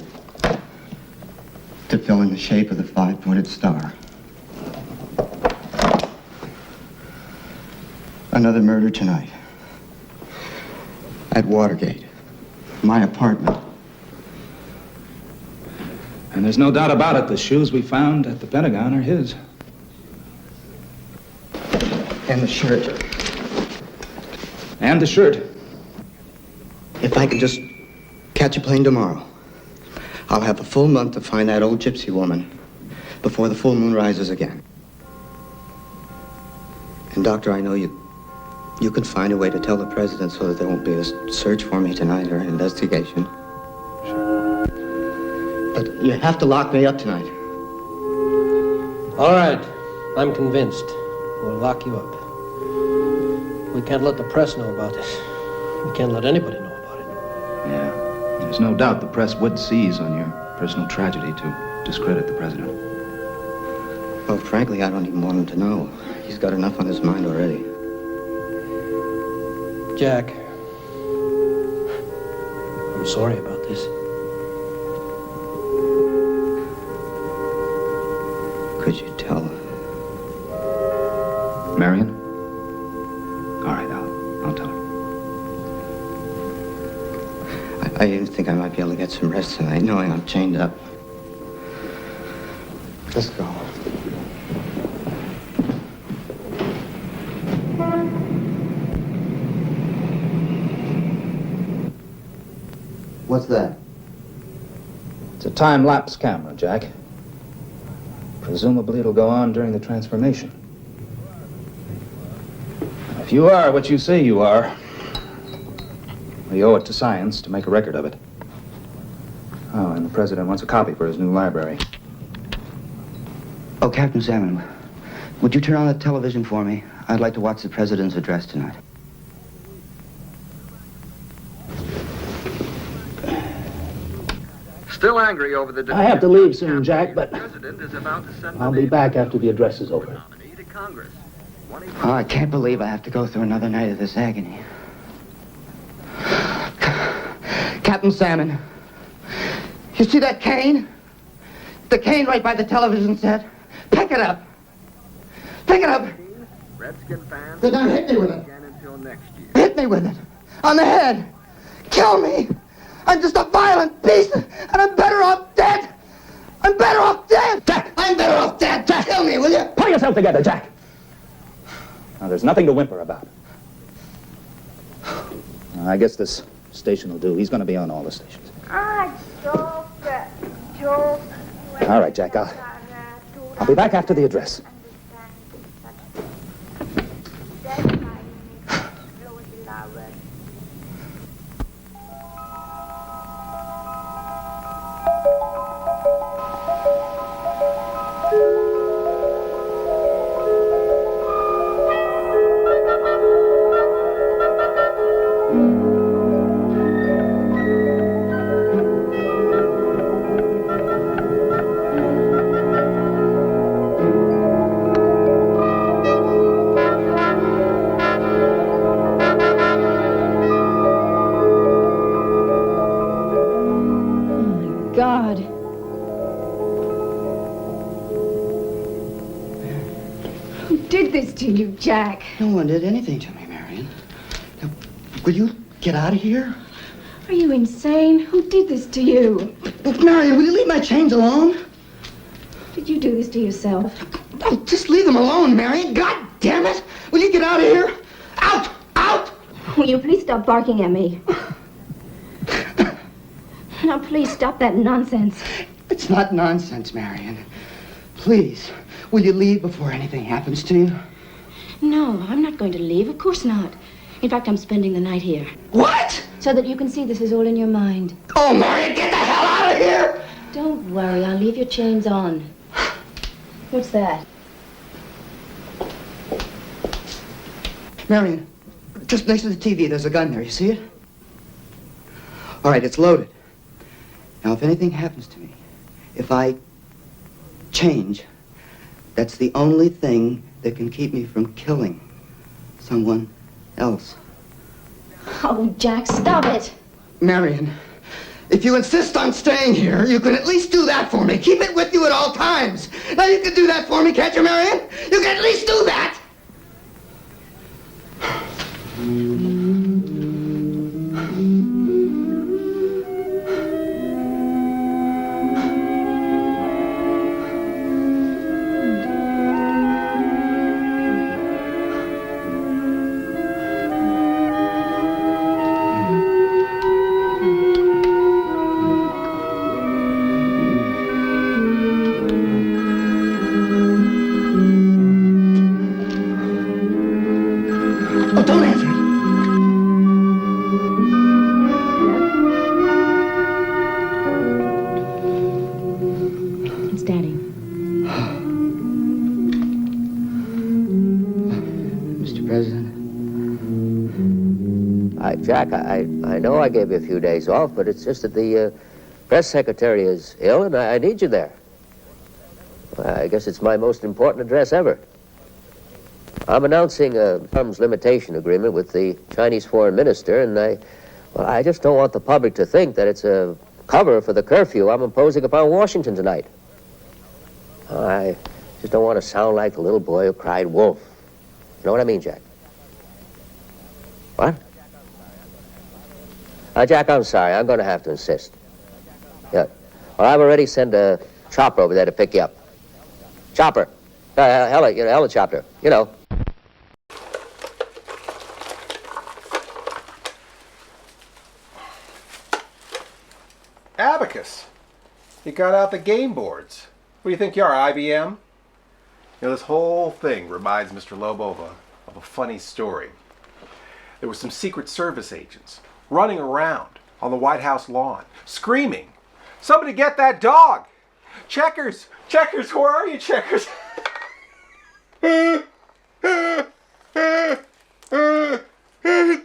to fill in the shape of the five-pointed star. Another murder tonight. At Watergate, my apartment. And there's no doubt about it, the shoes we found at the Pentagon are his. And the shirt. And the shirt. If I can just catch a plane tomorrow, I'll have a full month to find that old gypsy woman before the full moon rises again. And Doctor, I know you can find a way to tell the president so that there won't be a search for me tonight or an investigation. Sure. But you have to lock me up tonight. All right, I'm convinced. We'll lock you up. We can't let the press know about this. We can't let anybody know about it. Yeah. There's no doubt the press would seize on your personal tragedy to discredit the president. Well, frankly, I don't even want him to know. He's got enough on his mind already. Jack, I'm sorry about this. Could you tell Marion? All right, I'll tell her. I even think I might be able to get some rest tonight, knowing I'm chained up. Let's go. What's that? It's a time-lapse camera, Jack. Presumably it'll go on during the transformation. If you are what you say you are, we owe it to science to make a record of it. Oh, and the president wants a copy for his new library. Oh, Captain Salmon, would you turn on the television for me? I'd like to watch the president's address tonight. Still angry over the... I have to leave soon, Jack, but I'll be back after the address is over. Oh, I can't believe I have to go through another night of this agony. Captain Salmon, you see that cane? The cane right by the television set? Pick it up. Pick it up. Redskin fans. Then now hit me with it. Again until next year. Hit me with it. On the head. Kill me. I'm just a violent beast, and I'm better off dead. I'm better off dead. Jack! I'm better off dead. Jack, kill me, will you? Pull yourself together, Jack! Now, there's nothing to whimper about. I guess this station will do. He's going to be on all the stations. All right, Jack, I'll be back after the address. God. Who did this to you, Jack? No one did anything to me, Marion. Now, will you get out of here? Are you insane? Who did this to you? Marion, will you leave my chains alone? Did you do this to yourself? Oh, just leave them alone, Marion. God damn it. Will you get out of here? Out! Out! Will you please stop barking at me? Now, please stop that nonsense. It's not nonsense, Marion. Please, will you leave before anything happens to you? No, I'm not going to leave. Of course not. In fact, I'm spending the night here. What? So that you can see this is all in your mind. Oh, Marion, get the hell out of here! Don't worry, I'll leave your chains on. What's that? Marion, just next to the TV, there's a gun there. You see it? All right, it's loaded. Now, if anything happens to me, if I change, that's the only thing that can keep me from killing someone else. Oh, Jack, stop it. Marion, if you insist on staying here, you can at least do that for me. Keep it with you at all times. Now, you can do that for me, can't you, Marion? You can at least do that. Jack, I know I gave you a few days off, but it's just that the press secretary is ill, and I need you there. I guess it's my most important address ever. I'm announcing a arms limitation agreement with the Chinese foreign minister, and I just don't want the public to think that it's a cover for the curfew I'm imposing upon Washington tonight. I just don't want to sound like the little boy who cried wolf. You know what I mean, Jack? What? Jack, I'm sorry. I'm going to have to insist. Yeah. Well, I've already sent a chopper over there to pick you up. Chopper. Helicopter. You know. Abacus. You got out the game boards. What do you think you are, IBM? You know, this whole thing reminds Mr. Lobo of a funny story. There were some Secret Service agents running around on the White House lawn, screaming, "Somebody get that dog! Checkers! Checkers, where are you, Checkers?"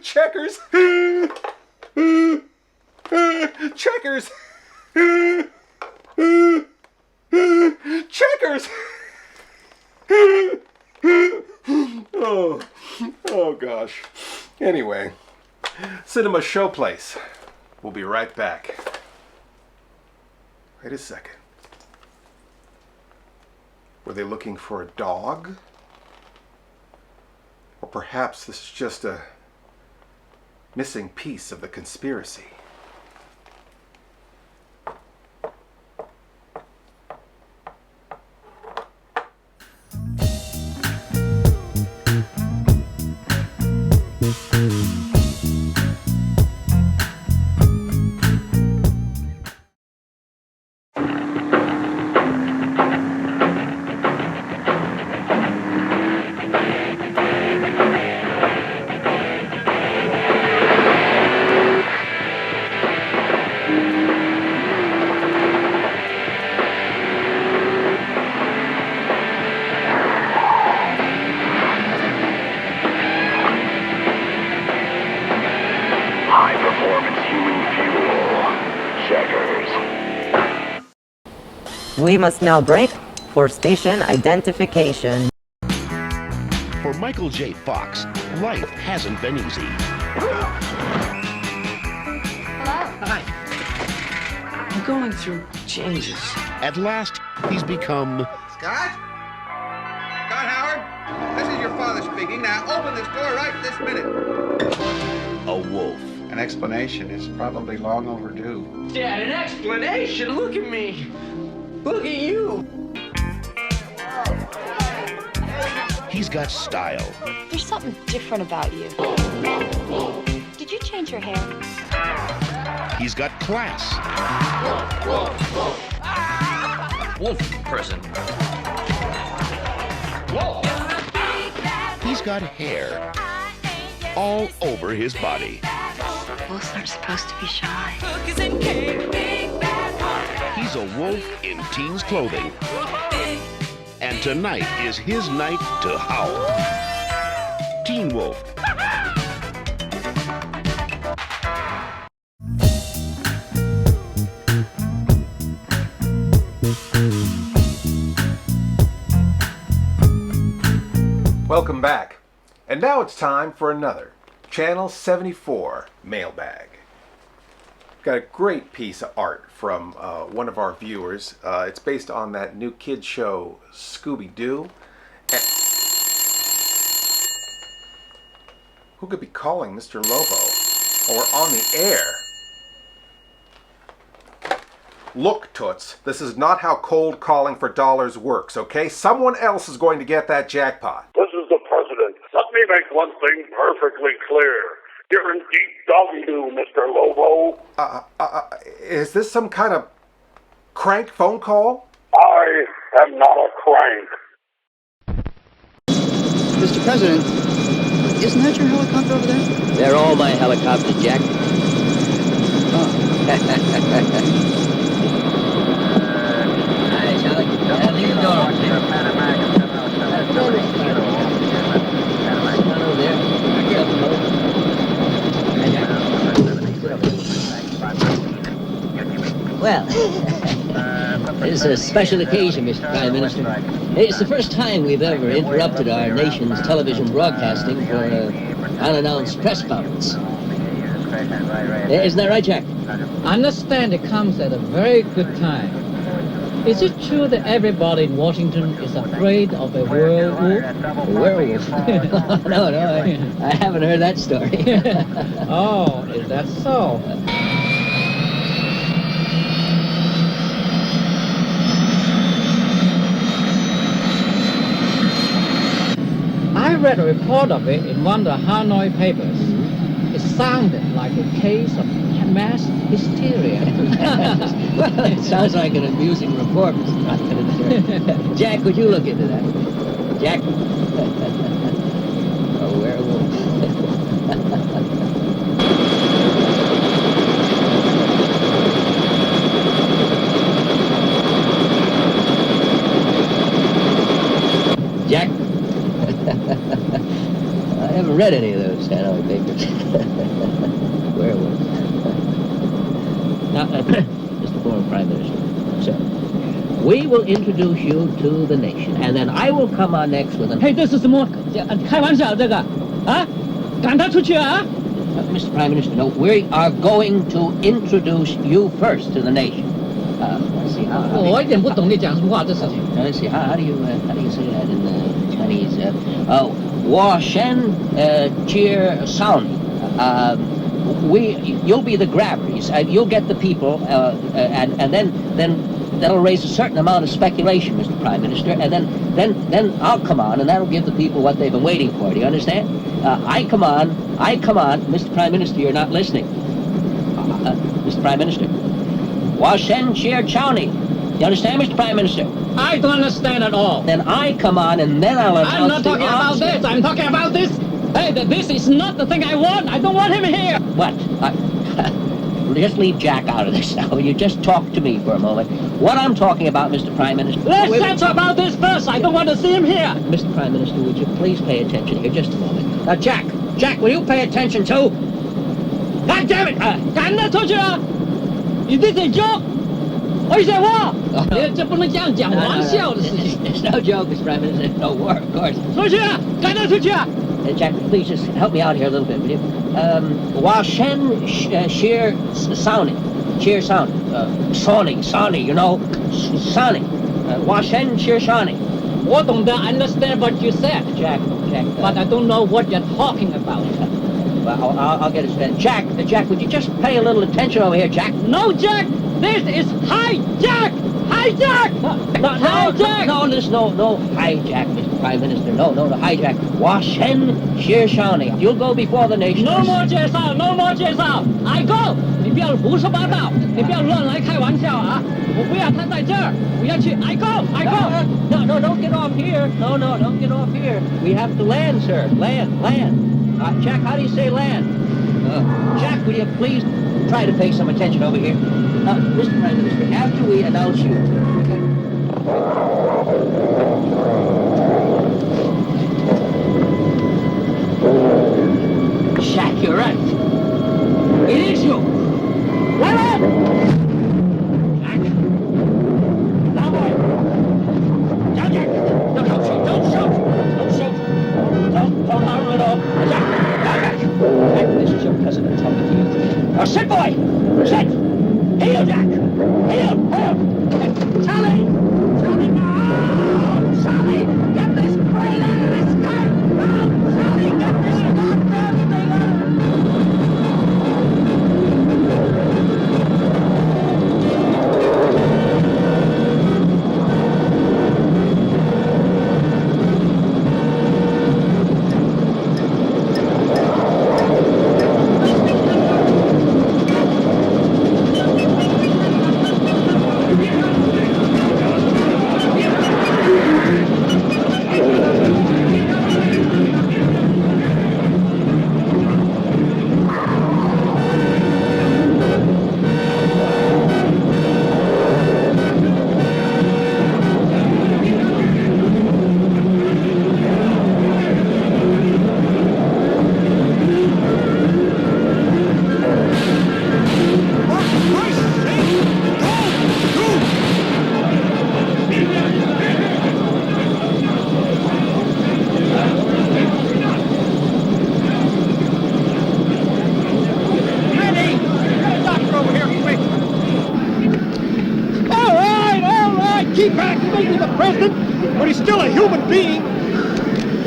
Checkers! Checkers! Checkers! Oh gosh. Anyway, Cinema Showplace. We'll be right back. Wait a second. Were they looking for a dog? Or perhaps this is just a missing piece of the conspiracy. We must now break for station identification. For Michael J. Fox, life hasn't been easy. Hello? Hi. I'm going through changes. At last, he's become Scott? Scott Howard? This is your father speaking. Now open this door right this minute. a wolf. An explanation is probably long overdue. Dad, an explanation? Look at me. Look at you. He's got style. There's something different about you. Did you change your hair? He's got class. Wolf person. Wolf. He's got hair all over his body. Wolves aren't supposed to be shy. He's a wolf in teen's clothing. And tonight is his night to howl. Teen Wolf. Welcome back. And now it's time for another Channel 74 mailbag. Got a great piece of art from one of our viewers. It's based on that new kid show, Scooby-Doo. And who could be calling Mr. Lobo? Or on the air? Look, Toots, this is not how cold calling for dollars works, okay? Someone else is going to get that jackpot. This is the president. Let me make one thing perfectly clear. You're in deep doggy-doo, Mr. Lobo. Is this some kind of crank phone call? I am not a crank. Mr. President, isn't that your helicopter over there? They're all my helicopters, Jack. Well, it's a special occasion, Mr. Prime Minister. It's the first time we've ever interrupted our nation's television broadcasting for an unannounced press conference. Isn't that right, Jack? I understand it comes at a very good time. Is it true that everybody in Washington is afraid of a werewolf? A werewolf? No, I haven't heard that story. Oh, is that so? I read a report of it in one of the Hanoi papers. It sounded like a case of mass hysteria. Well, it sounds like an amusing report, Mr. Prime Minister. Jack, would you look into that? Jack? A werewolf. Jack? I haven't read any of those Hanoi papers. Werewolf. Now, Mr. Former Prime Minister, sir, we will introduce you to the nation, and then I will come on next with an... Hey, 这是什么？开玩笑这个啊？赶他出去啊？ Mr. Prime Minister, no, we are going to introduce you first to the nation. Let's see how... 我一点不懂你讲什么话，这事情。Let's see, how do you say that in Chinese? Wa Shen Cheer Sound. You'll be the grabbers. You'll get the people, and then that'll raise a certain amount of speculation, Mr. Prime Minister, and then I'll come on, and that'll give the people what they've been waiting for. Do you understand? I come on, Mr. Prime Minister, you're not listening. Mr. Prime Minister. Wa Shen Cheer Chowni. You understand, Mr. Prime Minister? I don't understand at all. Then I come on, and then I'll announce I'm not talking about this. I'm talking about this. Hey, this is not the thing I want. I don't want him here. What? Just leave Jack out of this now. You just talk to me for a moment. What I'm talking about, Mr. Prime Minister... Let's talk about this first. I don't want to see him here. Mr. Prime Minister, would you please pay attention here just a moment? Now, Jack, will you pay attention too? God damn it! 赶他出去啊！ Is this a joke? 为什么？这不能这样讲玩笑的事情。 It's no joke, Mr. Prime Minister. No war, of course. 出去啊！赶他出去啊！ Jack, please just help me out here a little bit, will you? Wa Shen Sheer Sounding. Sheer Sounding. Sawning, you know? Sawning. Wa Shen Sheer Sawning. 我懂得 understand what you said, Jack. But I don't know what you're talking about. Well, I'll get it straight. Jack, would you just pay a little attention over here, Jack? No, Jack! This is hijack! Hijack! Hijack! No, hijack, Mr. Prime Minister. No, hijack. Wa Shen Sheer Shawnee. You'll go before the nation. No more 介绍 I go! 你不要胡说八道，你不要乱来开玩笑啊！我不要他在这儿，我要去 I go! No, don't get off here. No, don't get off here. We have to land, sir. Land. Jack, how do you say land? Jack, will you please try to pay some attention over here? Mr. Prime Minister, after we announce you... Jack, you're right. It is you. Well up! Jack. Now, boy. Now, Jack. No, don't shoot. Don't harm him at all. Jack. Jack, this is your president talking to you. Now, sit, boy. Sit. Heel, Jack. Heel. Charlie. No. Charlie, get this plane out of the sky. No. Charlie, get this goddamn thing out.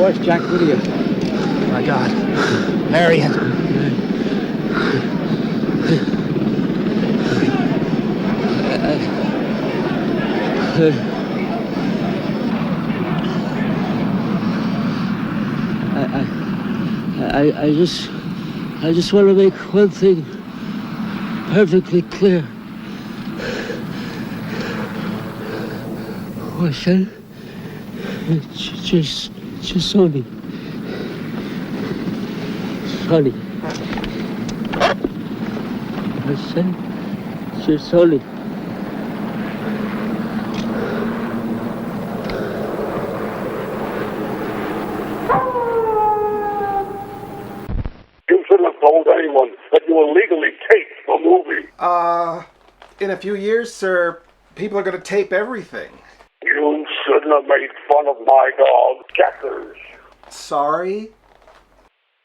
course, Jack. What are you? My God. Marion. I just want to make one thing perfectly clear. What's that? Just Sonny. Sonny. I said, just Sonny. You shouldn't have told anyone that you illegally taped the movie. In a few years, sir, people are going to tape everything. You shouldn't have made fun of my dog, Checkers. Sorry?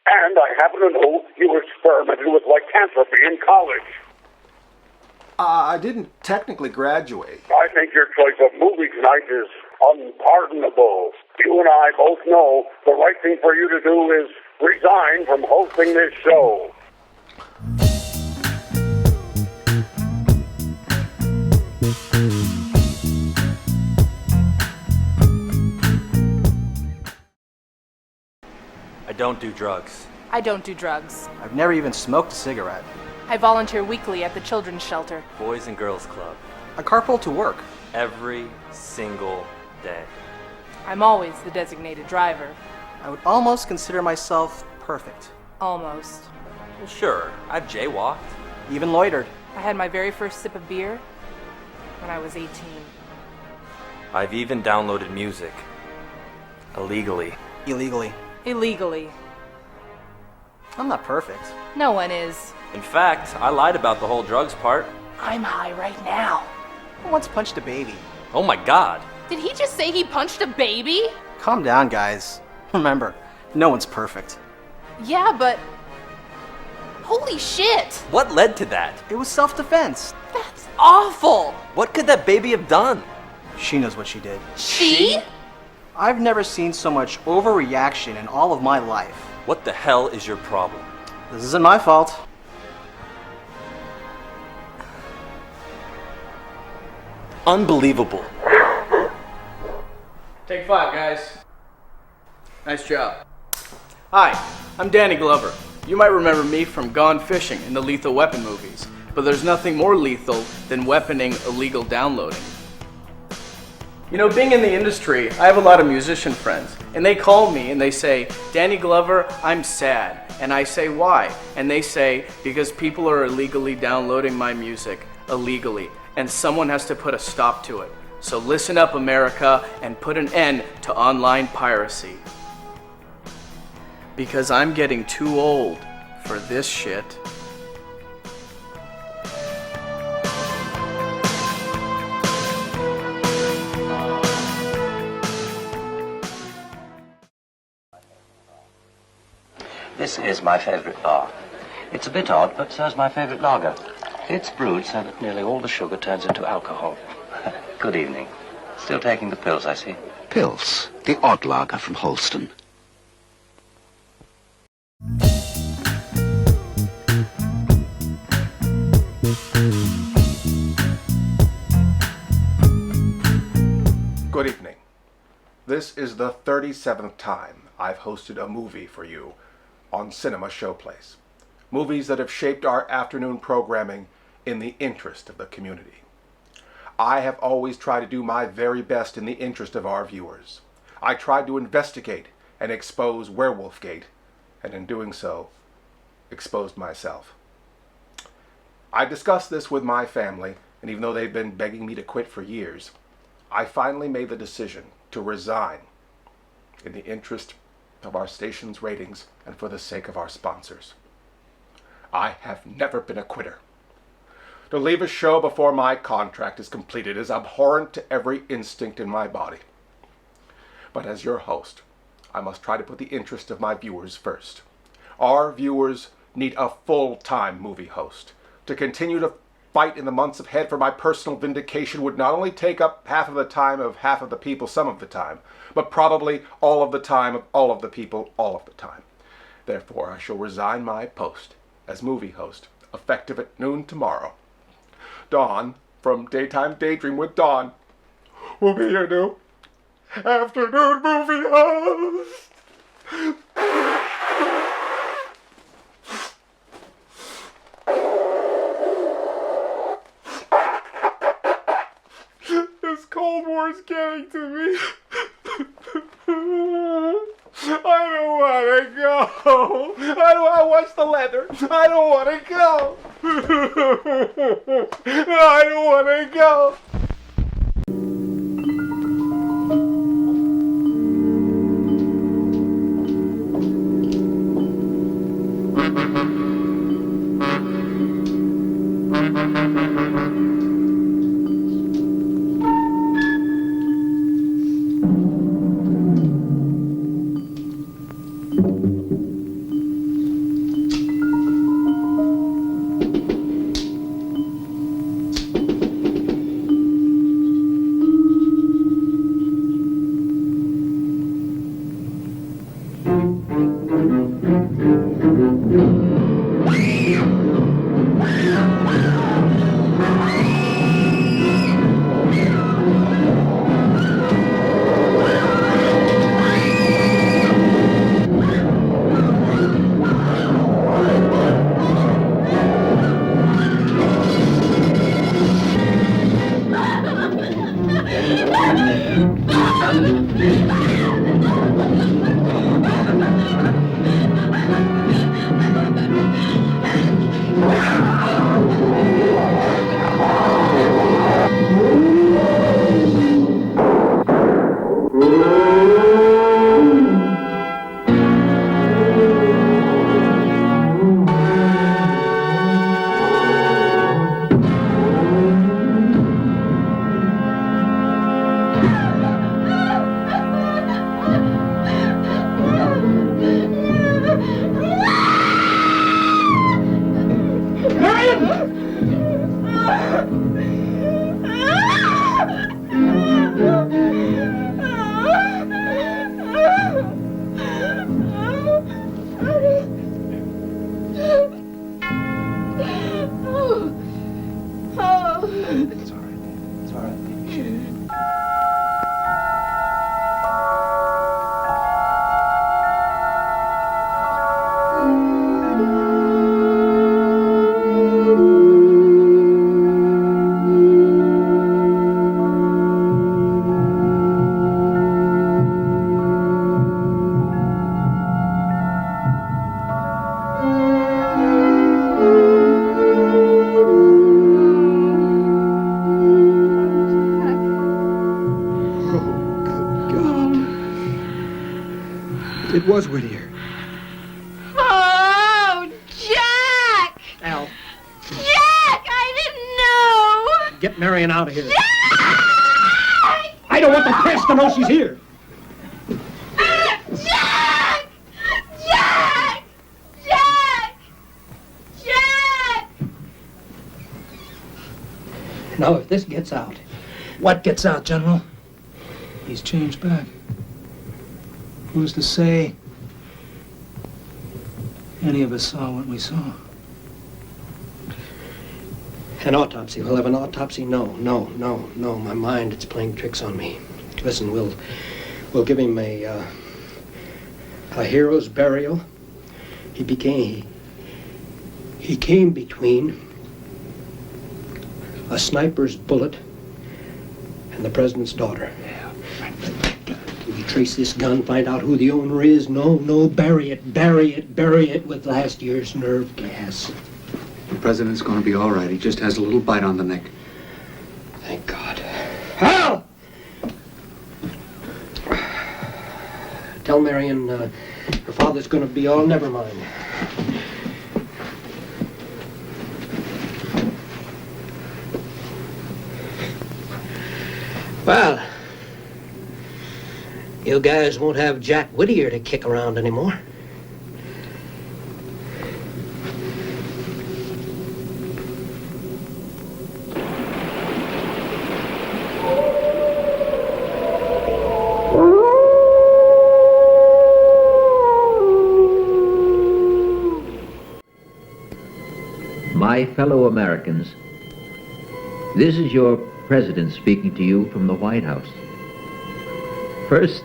And I happen to know you experimented with lycanthropy in college. I didn't technically graduate. I think your choice of movie tonight is unpardonable. You and I both know the right thing for you to do is resign from hosting this show. I don't do drugs. I don't do drugs. I've never even smoked a cigarette. I volunteer weekly at the children's shelter. Boys and Girls Club. I carpool to work. Every single day. I'm always the designated driver. I would almost consider myself perfect. Almost. Well, sure, I've jaywalked. Even loitered. I had my very first sip of beer when I was 18. I've even downloaded music. Illegally. Illegally. Illegally. I'm not perfect. No one is. In fact, I lied about the whole drugs part. I'm high right now. I once punched a baby. Oh my God. Did he just say he punched a baby? Calm down, guys. Remember, no one's perfect. Yeah, but... Holy shit! What led to that? It was self-defense. That's awful! What could that baby have done? She knows what she did. She? I've never seen so much overreaction in all of my life. What the hell is your problem? This isn't my fault. Unbelievable. Take 5, guys. Nice job. Hi, I'm Danny Glover. You might remember me from Gone Fishing in the Lethal Weapon movies, but there's nothing more lethal than weaponing illegal downloading. You know, being in the industry, I have a lot of musician friends, and they call me and they say, Danny Glover, I'm sad. And I say, why? And they say, because people are illegally downloading my music, illegally, and someone has to put a stop to it. So listen up, America, and put an end to online piracy. Because I'm getting too old for this shit. This is my favourite bar. It's a bit odd, but so's my favourite lager. It's brewed so that nearly all the sugar turns into alcohol. Good evening. Still taking the pills, I see. Pills, the odd lager from Holston. Good evening. This is the 37th time I've hosted a movie for you on Cinema Showplace. Movies that have shaped our afternoon programming in the interest of the community. I have always tried to do my very best in the interest of our viewers. I tried to investigate and expose WEREWOLFGATE, and in doing so, exposed myself. I discussed this with my family, and even though they've been begging me to quit for years, I finally made the decision to resign in the interest of our station's ratings and for the sake of our sponsors. I have never been a quitter. To leave a show before my contract is completed is abhorrent to every instinct in my body. But as your host, I must try to put the interest of my viewers first. Our viewers need a full-time movie host to continue to fight in the months ahead for my personal vindication would not only take up half of the time of half of the people some of the time, but probably all of the time of all of the people all of the time. Therefore, I shall resign my post as movie host, effective at noon tomorrow. Dawn, from Daytime Daydream with Dawn, will be your new afternoon movie host. This Cold War's getting to me. I don't want to go. I don't want to watch the leather. I don't want to go. I don't want to go. It was Whittier. Oh, Jack! Al, Jack, I didn't know! get Marion out of here. Jack! I don't want the press to know she's here. Jack! Jack! Jack! Jack! Now, if this gets out... What gets out, General? He's changed back. Who's to say any of us saw what we saw? An autopsy. We'll have an autopsy? No. My mind, it's playing tricks on me. Listen, we'll give him a hero's burial. He came between a sniper's bullet and the president's daughter. We trace this gun, find out who the owner is. No, bury it with last year's nerve gas. The president's going to be all right. He just has a little bite on the neck. Thank God. Hal! Tell Marion her father's going to be all never mind. Well, you guys won't have Jack Whittier to kick around anymore. My fellow Americans, this is your president speaking to you from the White House. First,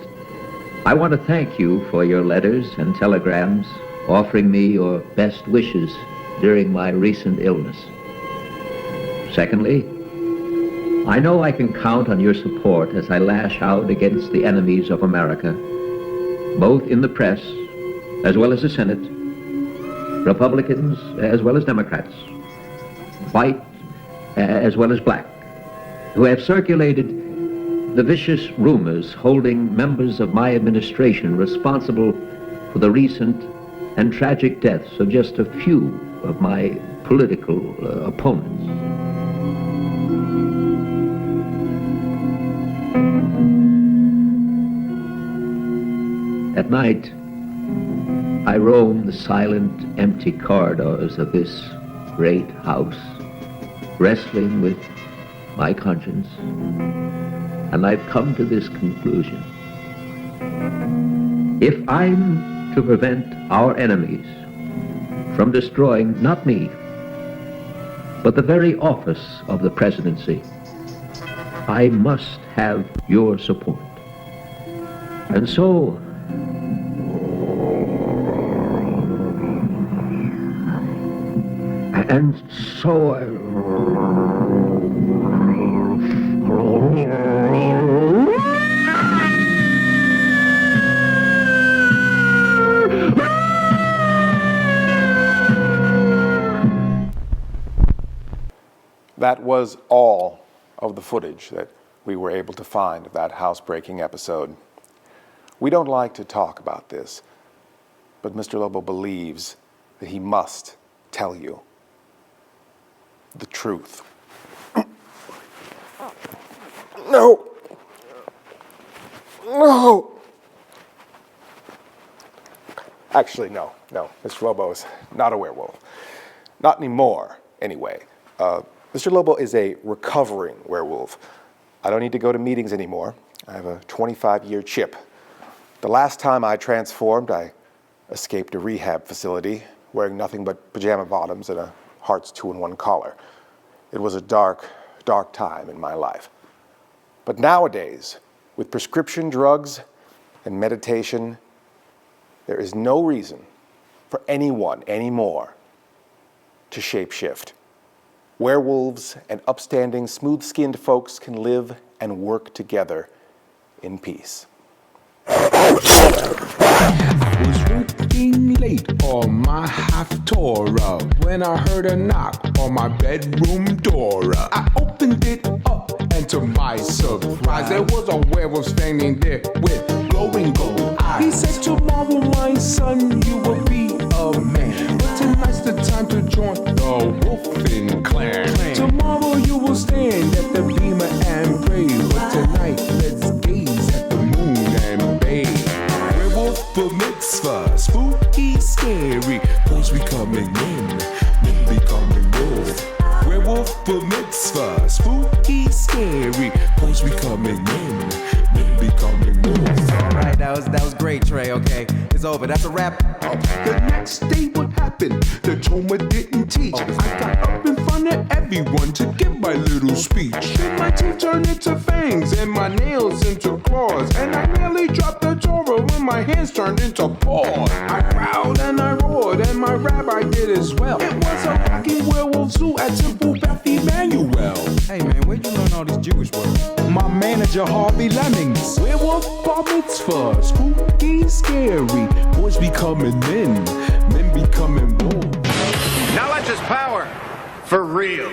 I want to thank you for your letters and telegrams offering me your best wishes during my recent illness. Secondly, I know I can count on your support as I lash out against the enemies of America, both in the press as well as the Senate, Republicans as well as Democrats, white as well as black, who have circulated the vicious rumors holding members of my administration responsible for the recent and tragic deaths of just a few of my political opponents. At night, I roam the silent, empty corridors of this great house, wrestling with my conscience, and I've come to this conclusion. If I'm to prevent our enemies from destroying not me, but the very office of the presidency, I must have your support. And so, That was all of the footage that we were able to find of that housebreaking episode. We don't like to talk about this, but Mr. Lobo believes that he must tell you the truth. No! No! Actually, no. Mr. Lobo is not a werewolf. Not anymore, anyway. Mr. Lobo is a recovering werewolf. I don't need to go to meetings anymore. I have a 25-year chip. The last time I transformed, I escaped a rehab facility wearing nothing but pajama bottoms and a Hearts 2-in-1 collar. It was a dark, dark time in my life. But nowadays, with prescription drugs and meditation, there is no reason for anyone anymore to shapeshift. Werewolves and upstanding, smooth-skinned folks can live and work together in peace. I was working late on my Haftorah when I heard a knock on my bedroom door. I opened it up, and to my surprise, there was a werewolf standing there with glowing gold eyes. He said, "Tomorrow, my son, you will be a man, but tonight's the time to join the wolfing clan. Tomorrow you will stand at the beamer and pray, but tonight let's gaze at the moon and bathe." Werewolf for mitzvah, spooky, scary, boys be coming in, men becoming wolf. Werewolf for mitzvah, spooky, scary, boys be coming in, men becoming wolf. Alright, that was great, Trey, okay? It's over, that's a wrap. The next day what happened? The Toma didn't teach. I got up in front of everyone to give my little speech. Then my teeth turned into fangs and my nails into claws, and I nearly dropped the Torah when my hands turned into paws. I growled and I roared and my rabbi did as well. It was a rocking werewolf zoo at Temple Beth Emmanuel. Hey man, where'd you learn all these Jewish words? My manager Harvey Lemmings. Werewolf bar mitzvah, spooky, scary, boys becoming men becoming wolves. Knowledge is power, for real.